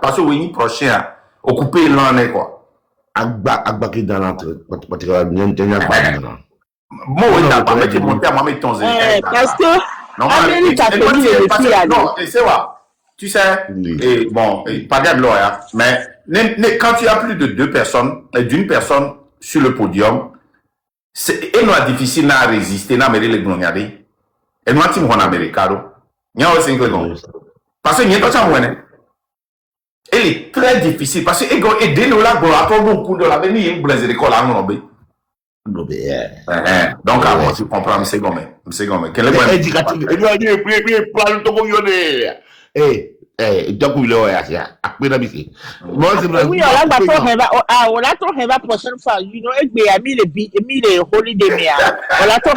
parce que oui prochain occuper l'année quoi. Agba qui dans l'entre, Moi oui t'as mettre monter à moi mettre ton zé. Parce que Amérique a fait les filles à non, c'est quoi? Tu sais, et bon, pas de loi, mais quand tu as plus de deux personnes, d'une personne sur le podium, c'est difficile à résister, à mêler les gloniades. Et nous, on a Amérique, parce que n'y a pas de moyen. Elle est très difficile, parce que dès nous là, on a beaucoup de la venue, il y a des écoles à nous. Donc, avant, tu comprends, c'est comme quel est le éducatif, donc il est après la musique. Moi, c'est oui, on a trop la prochaine fois, you know, et bien, mis les holiday, on a trop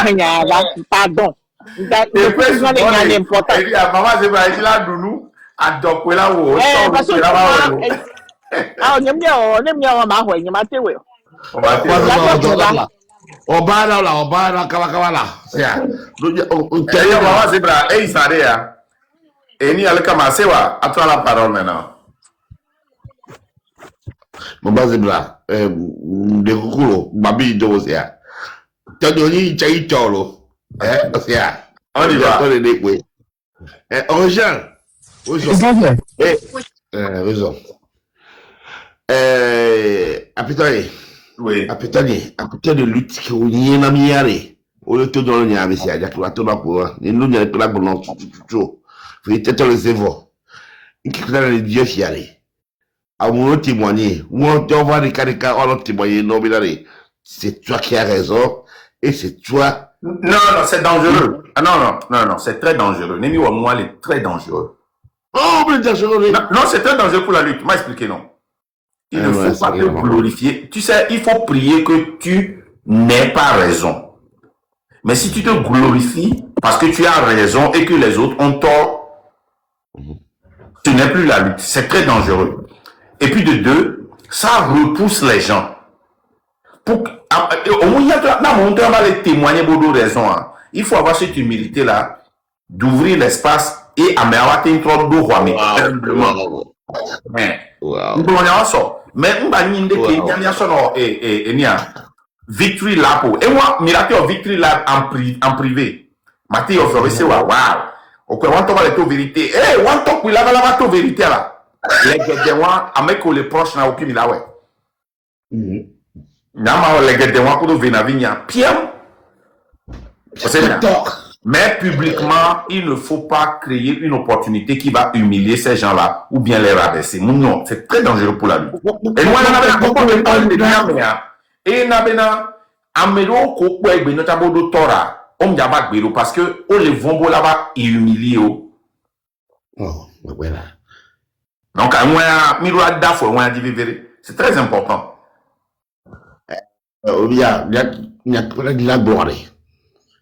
pardon. Le président est important. Maman, c'est pas là, nous, à Dokwela là, où parce que on aime bien, on m'a envoyé, on m'a fait, on va là, Kawakawala. C'est ça. Maman, c'est pas, et il s'arrête, hein. Et ni allez commencer, à toi la parole maintenant. Mon bas est blanc. De coucou, babi de Osia. T'as donné une chaï cholo. Osia. On y va. Original. Raison. Apitani. Oui. Apitani de lutte qui est une amiare. Au lieu de donner un message, il y a tout à l'heure. Il nous y a tout la bonne chose. Vous êtes le zévo. Qui est le Dieu fiaré. À mon témoigner, moi, tu vas les caricats, on va témoigner, non, c'est toi qui as raison, et c'est toi. Non, c'est dangereux. Non, c'est très dangereux. Nemi ou moi, est très dangereux. Oh, mais dangereux. Non, c'est très dangereux pour la lutte. M'a expliqué, non. Il ne faut pas te glorifier. Tu sais, il faut prier que tu n'aies pas raison. Mais si tu te glorifies parce que tu as raison et que les autres ont tort, ce n'est plus la lutte. C'est très dangereux. Et puis de deux, ça repousse les gens. Au moins, on va les témoigner pour d'autres raisons. Il faut avoir cette humilité-là d'ouvrir l'espace et à avoir une trop de roi. Mais on va dire que il y a Victory Lab. Et moi, Miracle Victory Lab en privé. Mathieu, c'est waouh. Ok, on va les vérité. Eh, on talk with la vérité là. Les gars, avec les proches n'a aucune là ouais. Nama les gars, pour venir vigna. Pierre. C'est bien. Mais publiquement, il ne faut pas créer une opportunité qui va humilier ces gens-là ou bien les rabaisser. Non, c'est très dangereux pour la lutte. Et moi, on avait beaucoup de temps de bien. Et n'abena amelo ko po egbe nota bodo tora. On y a pas de parce que on les vont là-bas humilier. Oh, voilà. Donc, à moi, miroir d'affaires, on a dit c'est très important. Il y a de la gloire.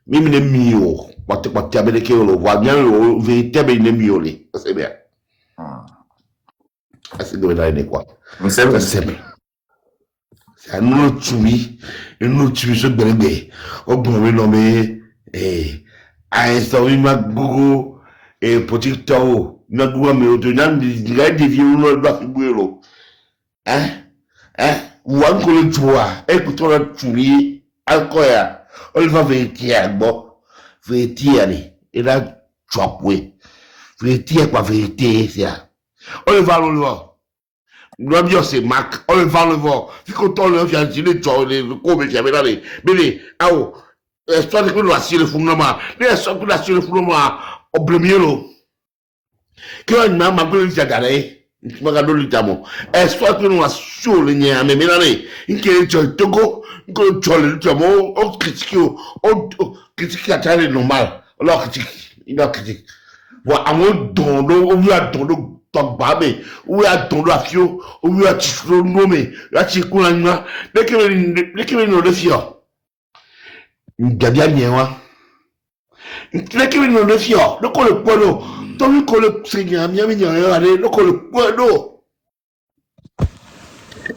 Même les mieux, quand tu as bien qu'on le voit bien, le véritable les mieux, c'est bien. C'est de la quoi. C'est simple. C'est un autre tumi, ce bébé. Au bon nommé, à un story, ma gogo. et politique tao na gwa me o to nyam di ga di fi no ba fi buero wan ko le joa e ko to la turi alkoya o le va vetia bo vetia ni e la chopwe vetia kwa vetia sia o le va lo Globio c'est Mac, on le va le voir. Si quand on le fait, le jour, le combien j'avais là, mais ah, soit que nous assurons le fondement, mais soit que nous assurons le fondement, au premier lot. Que un homme a besoin de garder, je me regarde le tamon. Soit que nous assurons le nez à mes ménages, il y a un togo, que tu as le tamon, on critique à taille normal, alors critique, il a critique. Voilà, à mon don, on lui a donné. Babe, ou ya tondo afio, ou ya chiflo nome, ya chikula nwa, leke no le fio. Ngabia nyewa. Leke no le fio, loko le pono, tomi ko le senya miami nyawa ale, loko le pono.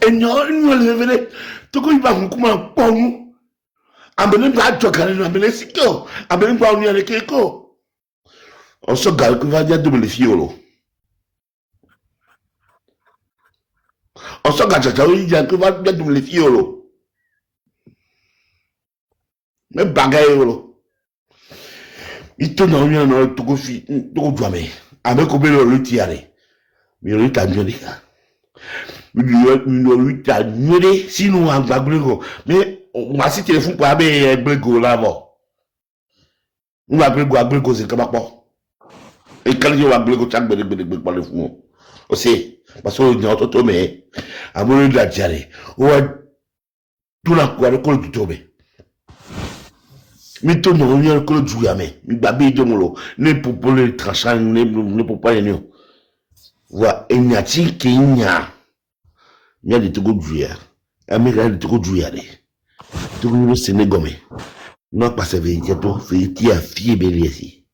Enyo le vele, toko iba kuma ponu. Ambele ba jokale no ambele sikyo, ambele ba oni ale keko. On se gal ko va dia double fio lo. On s'en gâte, ça veut dire que va mettre les filles. Mais bagaille. Il te donne un tout confit, tout jamais. Avec combien de le tirer. Mais le temps de dire. Le temps de dire. Sinon, on va grégo. Mais on va si téléphone pour aller grégo là-bas. On va grégo, c'est comme ça. Et quand il va grégo, ça va grégo par le fond. Aussi. Parce que nous avons tout mais à mon de la diarrhée, on va tout la quoi le col du tombé. Mais tout le monde vient le col du jamais. Il va bien de mon ne pour le tranchant, ne pour pas les nous. Voilà, il n'y a-t-il qu'il y a. Il y a des trucs de juillet. Américain des trucs de juillet. Tout le monde s'est négomé. Non, pas ça veut dire tout, fait à fier belé ici.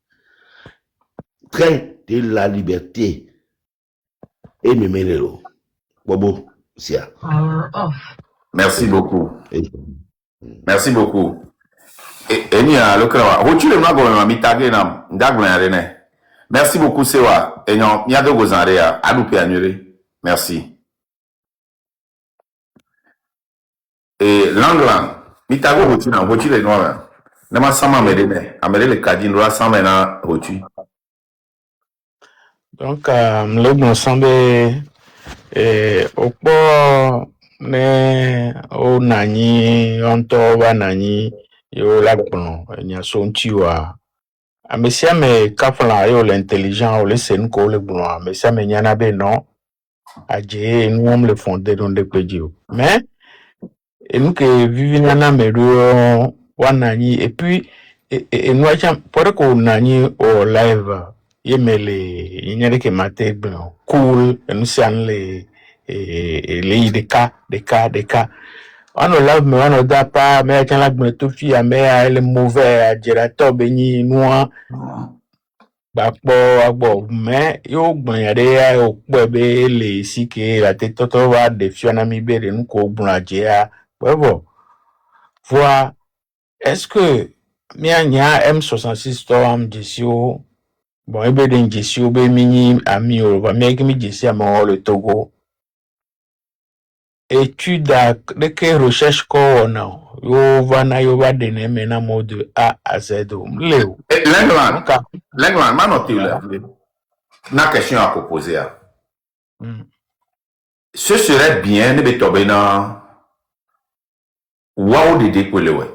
Très de la liberté. Et me mêlez-le. Bobo, sia. Merci beaucoup. Merci beaucoup. Et ni a le crawa. Rotu le mago ma mitage nam ndagla rene. Merci beaucoup Sewa. Et non, mi a de gozare a alupe anure. Merci. Et l'anglan mitago rotu na rotu le noir. Na ma sama merene. Amere le kadin ro sama na rotu. Donc, le bon semble au port o nani onto wa nani yo la bon nya son tiwa amesia me kafla yo l'intelligent o le sen ko le bon amesia me nyana be non aje nous le fondé dans le pays mais et nous que vivina na meru wa nani et puis et nous acham pour que nani au live yemele inyere ke mate blanc cool nous sian les de cas on lave mais on da pas mais quand la tout fi mais elle est mauvais à girato beni noir ba po mais yo gbon yare o pe le si que la tête toto va de fiona mi bere nous ko gbon ajea bon voir est-ce que mianya M66 to am jesio bon ebe den jesio be mini ami o va mais que mi jesio ma le Togo étude de que recherche qu'on a yo va donner maintenant mode de A à Z Léo l'England m'a noté là na question à proposer ce serait bien de tomber dans wow de décoller ouais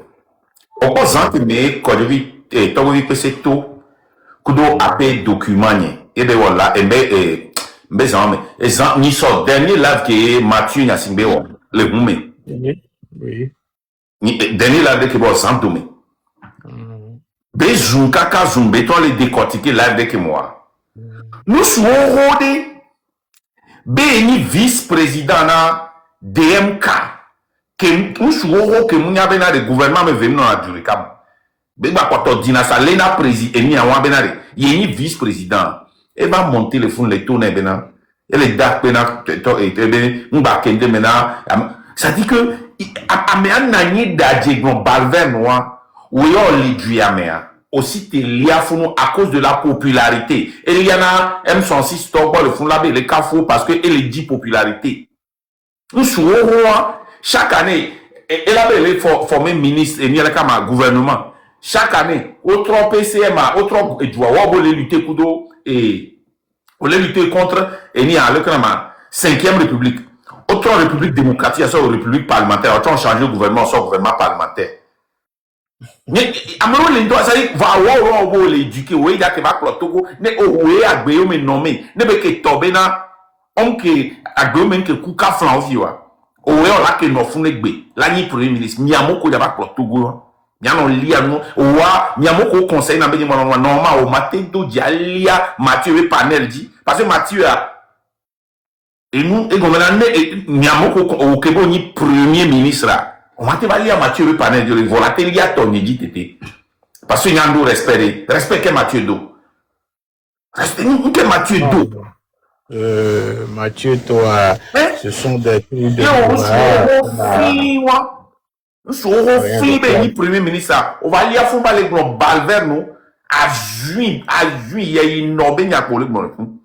opposant que mais code et tobi pc tout kudo AP document et de voilà et mais ni so dernier live que Mathieu Nasimbe le mumé oui ni dernier live que bon sans domé besoin kaka zumbe toi les décortiquer live que moi nous sommes rodé ni vice-président na DMK que nous sommes que nous avons le gouvernement mais venons à Durikam beba kwato dina sa lena président ni awa benare yeni vice-président et va monter le fond les tourner bena et les dates bena et ben mba kende mena ça dit que amea nani daje bon balver noir ou yo li duya mea aussi te liafunu à cause de la popularité. Et il y en a M106 Togo le font là le cafou parce que il dit popularité. Nous sommes chaque année elle a formé ministre et il y a le gouvernement. Chaque année autre PCMA autre doit lutter kudo et on lutter contre et il y a le 5e république. Autre république démocratique, soit république parlementaire, autant changer le gouvernement, soit gouvernement parlementaire. Mais amaro le ndo ça va wo l'éduquer oui ya que va plotogo ne owe agbeyo me nommé ne be ke tobe na onke agbeyo men ke kuka flan fiwa owe ola ke no fun egbe la ni premier ministre Miamoko ya va plotogo ya no lia no owa Miamoko conseil na be ni normal o matin do dia lia Mathieu panel dit parce que Mathieu a et nous et comme là Miamoko o kebo ni premier ministre là. On va te valider Mathieu le panel de volatile à ton dit tété. Parce qu'il y a un respect. Respect que Mathieu Do. Respect que Mathieu Do. Mathieu, toi, ce sont des trucs de nous sommes béni premier ministre. On va lire fou les global vers nous. À juin, il y a une nobénia pour le monde.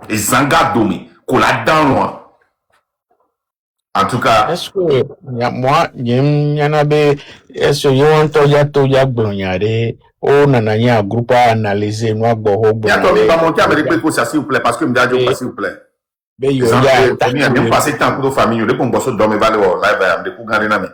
Et Zanga Domi, qu'on l'a dans loin. En tout cas, est-ce que moi, est-ce que y a blonyade o nananya groupe à analyser nous boho il y a Tommy va monter avec les précautions s'il vous plaît parce que me dit s'il vous plaît. Ben yo ya même passer temps pour famille le bon bosso dorme va le live de pour gagner na mais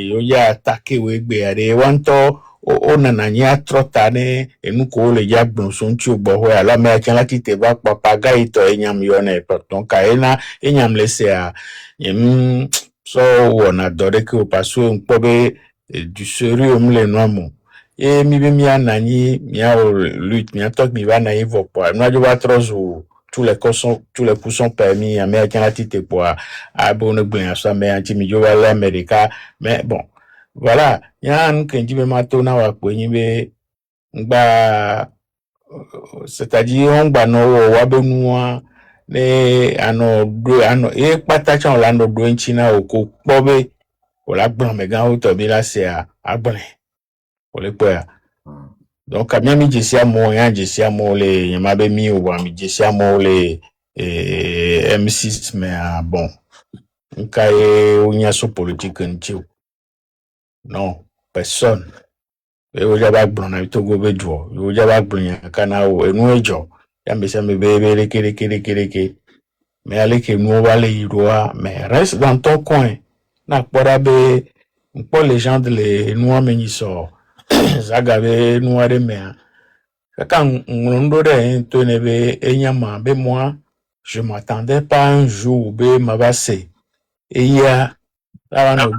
yo ya attaquer we gbe ade wanto o nananya trotane enuko le ya blonson ti boho ala me kan lati te ba papaga ito enyam yo na donc kaena enyam lese a yem so wona dore ke o paso npobe du sérieux mle noamo e mi be mi anani mi a lutte mi a tok mi va na ivo po na jo va trozo tous les coups sont permis américain la tite pour à bonne glen ça mais anti mi jo va l'Amérique mais bon voilà yan kan jibe mato na wa ko yin be ngba c'est-à-dire on gba no wa be nuwa ne ano e patacha on la no do nchina oko pobe o la gbon me gan o to bi la se a agbon o le po ya donc a mi jesi amo yan jesi amo le yan ma be mi o wa mi jesi amo le M6 mais bon nka e o nya so politique nti non personne e o ja ba gbon na to go be jo o ja ba gbon yan kana o enu ejo ya me se me be kere mais allez que nous va les iroa mais reste dans ton coin na pora be pour les gens de les nous ameni so zagabe nous are me quand on de to ne be enyama be moi je m'attendais pas un jour be mabase et ya la no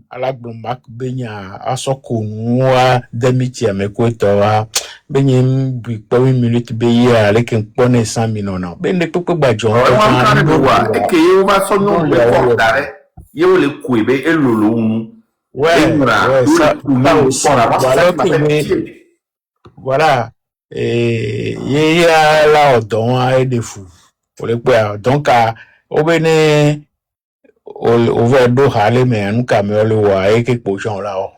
ala mak benya asoko nwa demiti ameko towa benyem bi po minute be ya le ken pone 100 millions be ne popo gbajo e ke yo va so no le ko dare yo le kuebe elolo unu voilà et ya la odon a de fou pour le quoi donc o bene o va do hale me anu ka me lo wa e ke pojon la o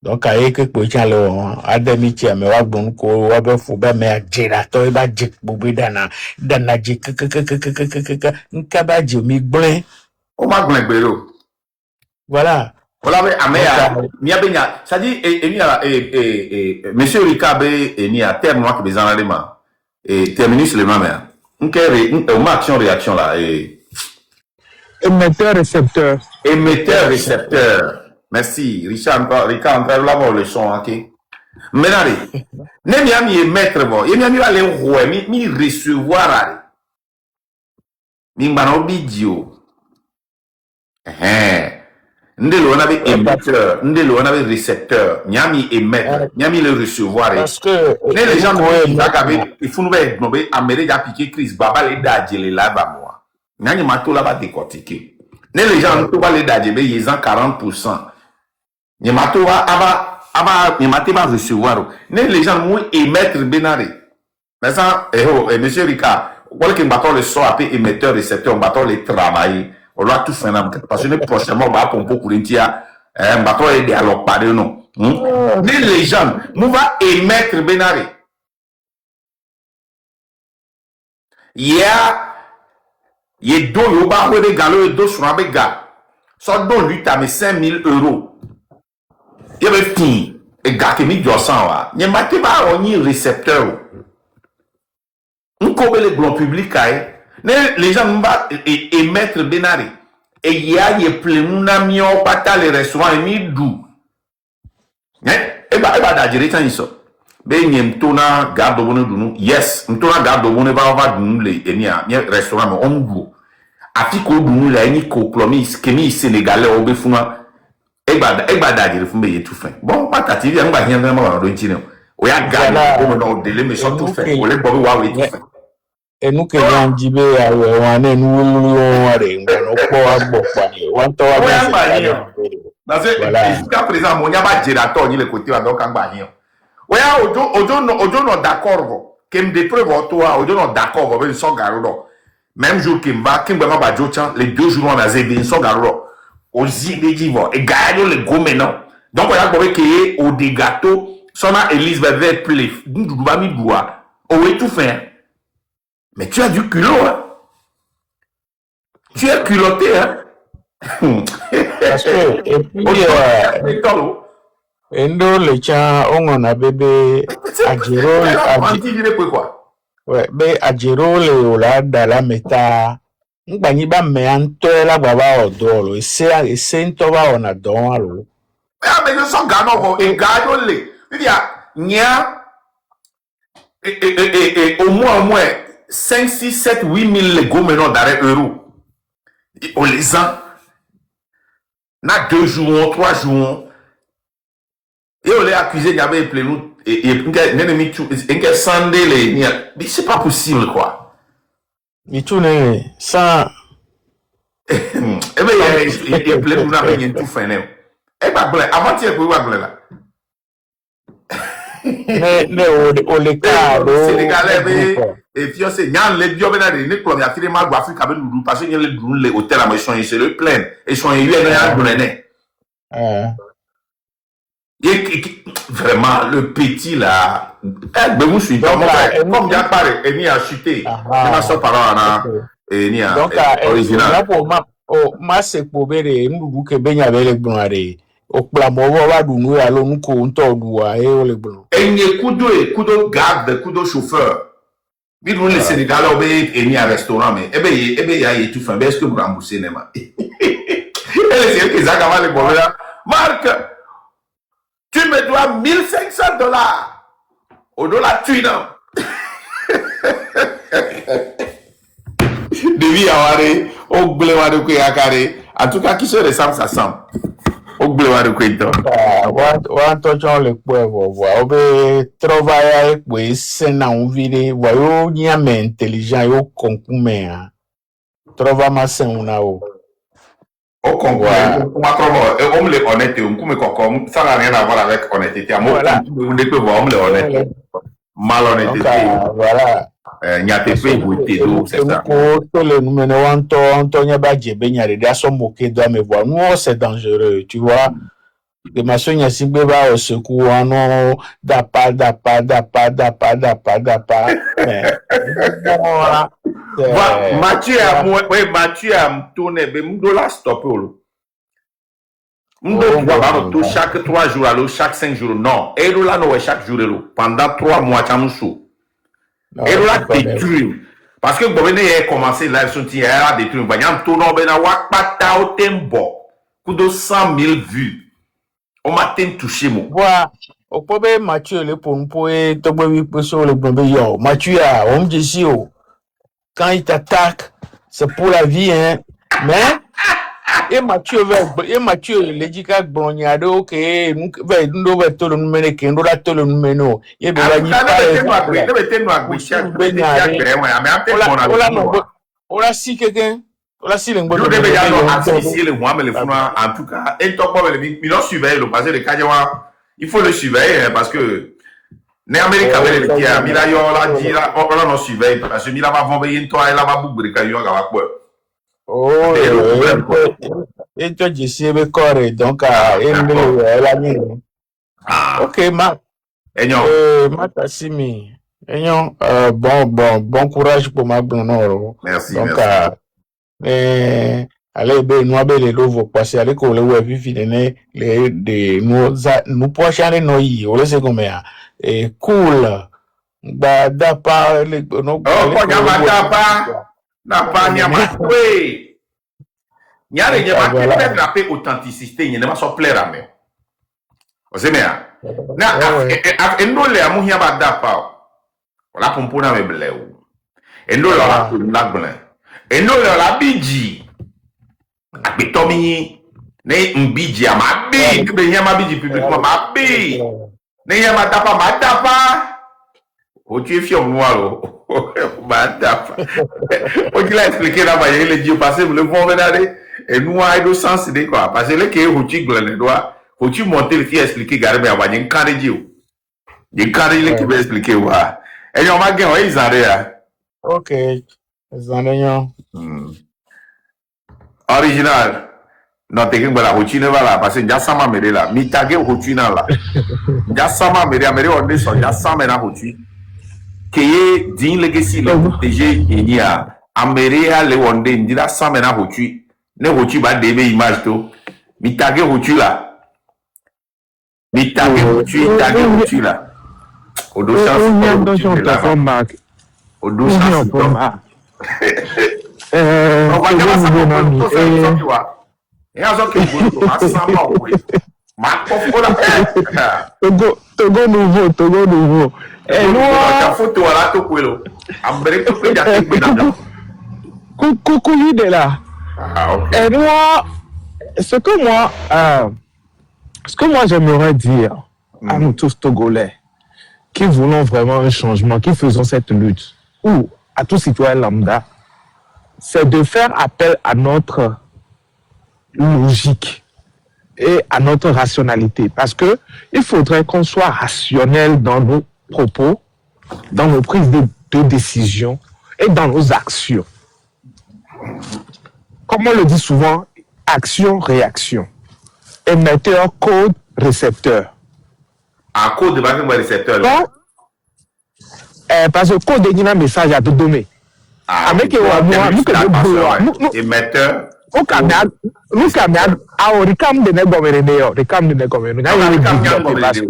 donc a ke pojon lo ademi ti me wa gbon ko wa be fu be me ajira to e ba je gbogbo dana je nka ba je mi gbon o ma gbon gbero voilà voilà mais amea mi abenya ça dit monsieur Rikabe ni a terme moi que besoin aller ma et terminus le même on ma action réaction là émetteur-récepteur. Émetteur-récepteur. Merci. Richard là-bas, le son, ok. Maintenant, ne mi émettre, bon. Il mi aller rouer, mi recevoir, allez. Mi mbano bidio. Ndelo on avait émetteur, ndelo on avait récepteur. Nyami émettre, nyami le recevoir. Parce que les gens il faut nous faire Amérique a piqué Chris Baba les dadjele là-bas, moi. Nani mato là-bas décortiqué. Les gens ne pas les dadjebe, ils ont 40%. Ni mato va recevoir. Les gens vont émettre benare. Mais ça, monsieur Ricard, voilà qu'il bâton le son appelé émetteur récepteur, on bâton les travailler. On doit tout faire parce que prochainement on va pomper pour l'intia Mbato est alors paré non. Ni les gens, nous va émettre Benari. Il y a deux yoba ou des galo deux sur un béga. Ça donne lui t'as 5 000 €. Il y avait fini. Et gâté mi dosan wa. N'y a pas on y récepteur. On couvre les blancs publics les gens nous va émettre Benari. Et il y a plein de gens qui les restaurants et mis d'où. Et bah d'agir tant iso. Ben y mtona garde bonne dunu. Yes, mtona garde bonne va dunu les enia restaurant mais on go. Afiko dunu la ni ko plomi kemi sénégalais obe fuma. Et bah d'agir fumbe y tout fin. Bon pas tati bien ba hien vraiment do ntine. O ya garde bonne no délai mais sont tout fait. O le bobi wa we tout fait. Et nous que l'on jibe à wane nous are ngono ko agbo pa ni wan to wa jusqu'à présent mon yaba gérateur ni le côté wa donc angba hien. Oya ojo no d'accord que me dépreuve toi ojo no d'accord ben so garo même jour que mba kimba ba jocha les 2 jours on a zébé so garo ozi bejivo et gagne le go maintenant donc oya bobe que au des gâteaux sona Elizabeth play ndu ba mi bois o we tout fait. Mais tu as du culot, hein? Tu es culotté, hein? parce que et puis endo le cha ongo na bébé ajero ouais be ajero le ola dala meta ngbanyi ba me anto la baba odolo ese nto ba ona don alo mais le son gano et gano le il y a nia et au moins 5, 6, 7, 8 000 les go maintenant d'arrêt euros. On les a. Na 2 jours, 3 jours. Et on les accusé, il y avait plein de et sandé les. Mais c'est pas possible, quoi. Mais tout n'est sans. Eh bien, il y a plein de gens qui ont tout fait. Eh bien, avant, tu es pour voir là. Ne o le cas Sénégalais et puis c'est nyan les bio bena de ne a tiré mal Afrique avec nous parce que les drôles les hôtels à sont c'est le plein et sont eu en donné vraiment le petit là ben vous suivez comme bien parlé et ni a chuté ma so parole et ni a original là pour ma c'est pour bere nous que benya bele bonare o plamo wa dunu ya lo nuko nto duwa e o le bon et ni kudo garde kudo chauffeur bi nous les Sénégalais obé et ni à restaurant mais ebe ya y tout fin est-ce que vous remboursez nema et c'est que ça va le bon là Marc tu me dois $1,500 au dollar tu non devi aware o gbele wa de ko yakare en tout cas qui se ressemble ça semble o gbele wa de ko ito wa to chon le po evo wa obe travailler e po sena un vide wa yo nya me intelligent yo konkume a trova ma sen una o concours on le honnête on comme comme ça n'a rien à voir avec honnêteté à moi on ne peut voir on le honnête malhonnêteté voilà nyate pe voter do c'est ça ko le numene wanto nya ba jebe nya de aso moke do me voir nous c'est dangereux tu vois de ma sonya sigbe ba au secours ano dapa Mathieu a Mathieu a tourné be mdo la stopper lo mdo va tout chaque 3 jours alors chaque 5 jours non et là no chaque jour lo pendant 3 mois chamuso et là détruire parce que bobene a commencé live sur ti a détruire banyam to no be na wa pata o tembo kudo 100 000 vues on m'a touché mo voilà au pobe Mathieu le pour to be wi peso le bombe yo Mathieu a on dit si o quand il t'attaque c'est pour la vie hein mais et Mathieu le dit ka gbronya do ke ve ndo be to le numene ke ndo la to le numeno ye be wa ni ola si quelqu'un ola si le ngbo je devais y aller ici le moi mais le funa en tout cas et toi pas le mi non surveiller le passé de Kajawa il faut le surveiller parce que les Américains veulent le dire mila yo la dit là on non surveille parce que mila va vendre toi et là va bouger ka yo ga quoi Oh, Et le problème, quoi. et toi, je sais le corps, donc, D'accord. la nuit. Ah, Ok, et non. Matassimi. Bon courage pour ma bonne. Merci, Donc, merci. allez, nous avons les louvres passer, allez, qu'on le voit vivre, nous prochains, nous, on le sait comme et cool. Bah, d'apa, Oh, kwa nyama tapa. Na pa nyama kwe. Nyare nyama kwe peut rapper authenticité, nyama so plaire à me. Osemea. Na endole amu hiaba dapa. Wala pompona me bleu. Endole wala kulagble. Endole wala biji. Akbitomi ne mbiji ama bi, kbe nyama biji publiquement ma bi. Ne nyama tapa ma tapa. O tu es fier noir, o tu l'as expliqué là-bas, il est dit passer le bon venadé et nous à do sens de quoi parce que le que o tu glane doit o tu monter le fi expliquer garbe à ba yin carré dio yin carré le qui va expliquer wa et on va gagner ils en réa ok zanenyo original non te que la routine va là parce que déjà ça m'a mêlé là mi tagué routine là déjà ça m'a mêlé on est sur déjà ça m'a routine que din legacy le protéger inia ameria le wonde ndira samena hotu ne hotu ba debe image to mi tagé hotu là mi tagé hotu là odo chance odo chance on va dire ça pour ça tu vois et à ce que vous ensemble oui ma coffre là Togo nouveau. Et nous, la photo à la toquelo. Ambré tout le monde. Coucou, il est là. Ah, ok. Et nous, ce que moi j'aimerais dire à nous tous Togolais qui voulons vraiment un changement, qui faisons cette lutte, ou à tous citoyens lambda, c'est de faire appel à notre logique et à notre rationalité. Parce que il faudrait qu'on soit rationnel dans nos propos, dans nos prises de décision et dans nos actions. Comme on le dit souvent, action-réaction. Émetteur, code, récepteur. À code de base, récepteur. Donc, parce que code est un message à te donner. Avec émetteur. Nous ricam de negomere ricam de negomere parce que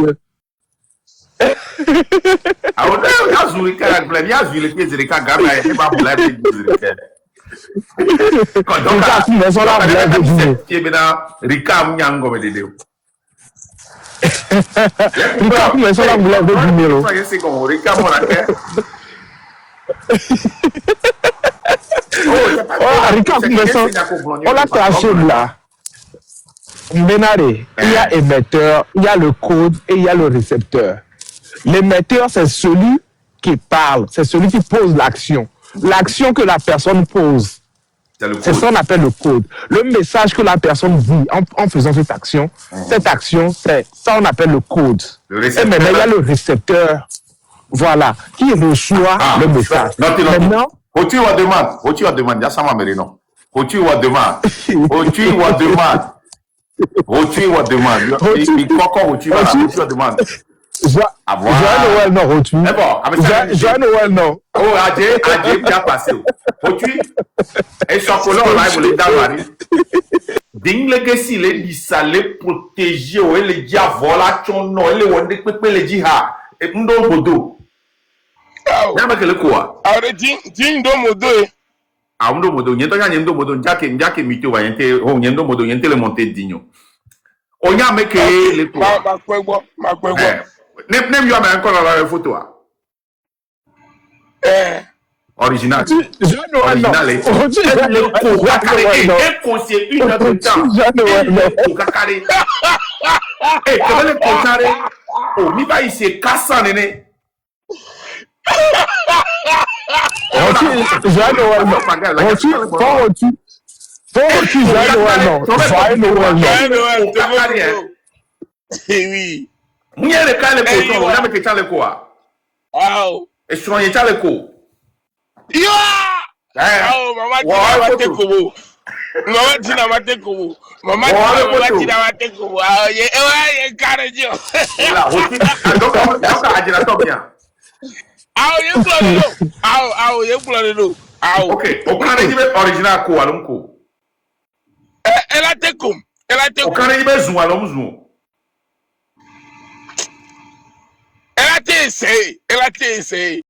on l'a classé là. Benare, il y a émetteur, il y a le code et il y a le récepteur. L'émetteur, c'est celui qui parle, c'est celui qui pose l'action. L'action que la personne pose, c'est ce qu'on appelle le code. Le message que la personne dit en faisant cette action, c'est ça on appelle le code. Et maintenant, il y a le récepteur, voilà, qui reçoit le message. Maintenant, Otu wa demande, ya sama mere non. Otu wa demande. Il koko Otu wa demande. Joël non, Otu. Joël non. Oh, Adje bien passé. Otu. Et chocolat là, il le damari. Ding legacy le lisa le protéger ou le dia vola chono, le wonde pepe le jiha. Et ndo bodo. Nyama kele quoi? Ahora do modo Ndo modo nyento nya nyendo modo njake mito wa yente ho nyendo modo yente le monter digno. Onya meke le quoi? Ma kwego. Nem yo me encore la photo a. Original. Original. Le kokakare et conseiller une autre temps. Le kokakare. Eh, comment le kokakare? Oh, mi va ici kassa nene. Oui. Mwenye le kale ko to, na me ke chale ko a. Wow. E so ye chale ko. Yo! Oh, mama, Wa te ko. Mama tina mateko. Mama tina mateko. Ah ye karejo. Voilà, routine. Donc à dire attends bien. Ah ye plano. Ah ye plano. Ah. OK, au plan de original ko alum ko. Ela tekum. Ela tekum. Au plan de zoom alum zoom. Ela te sei.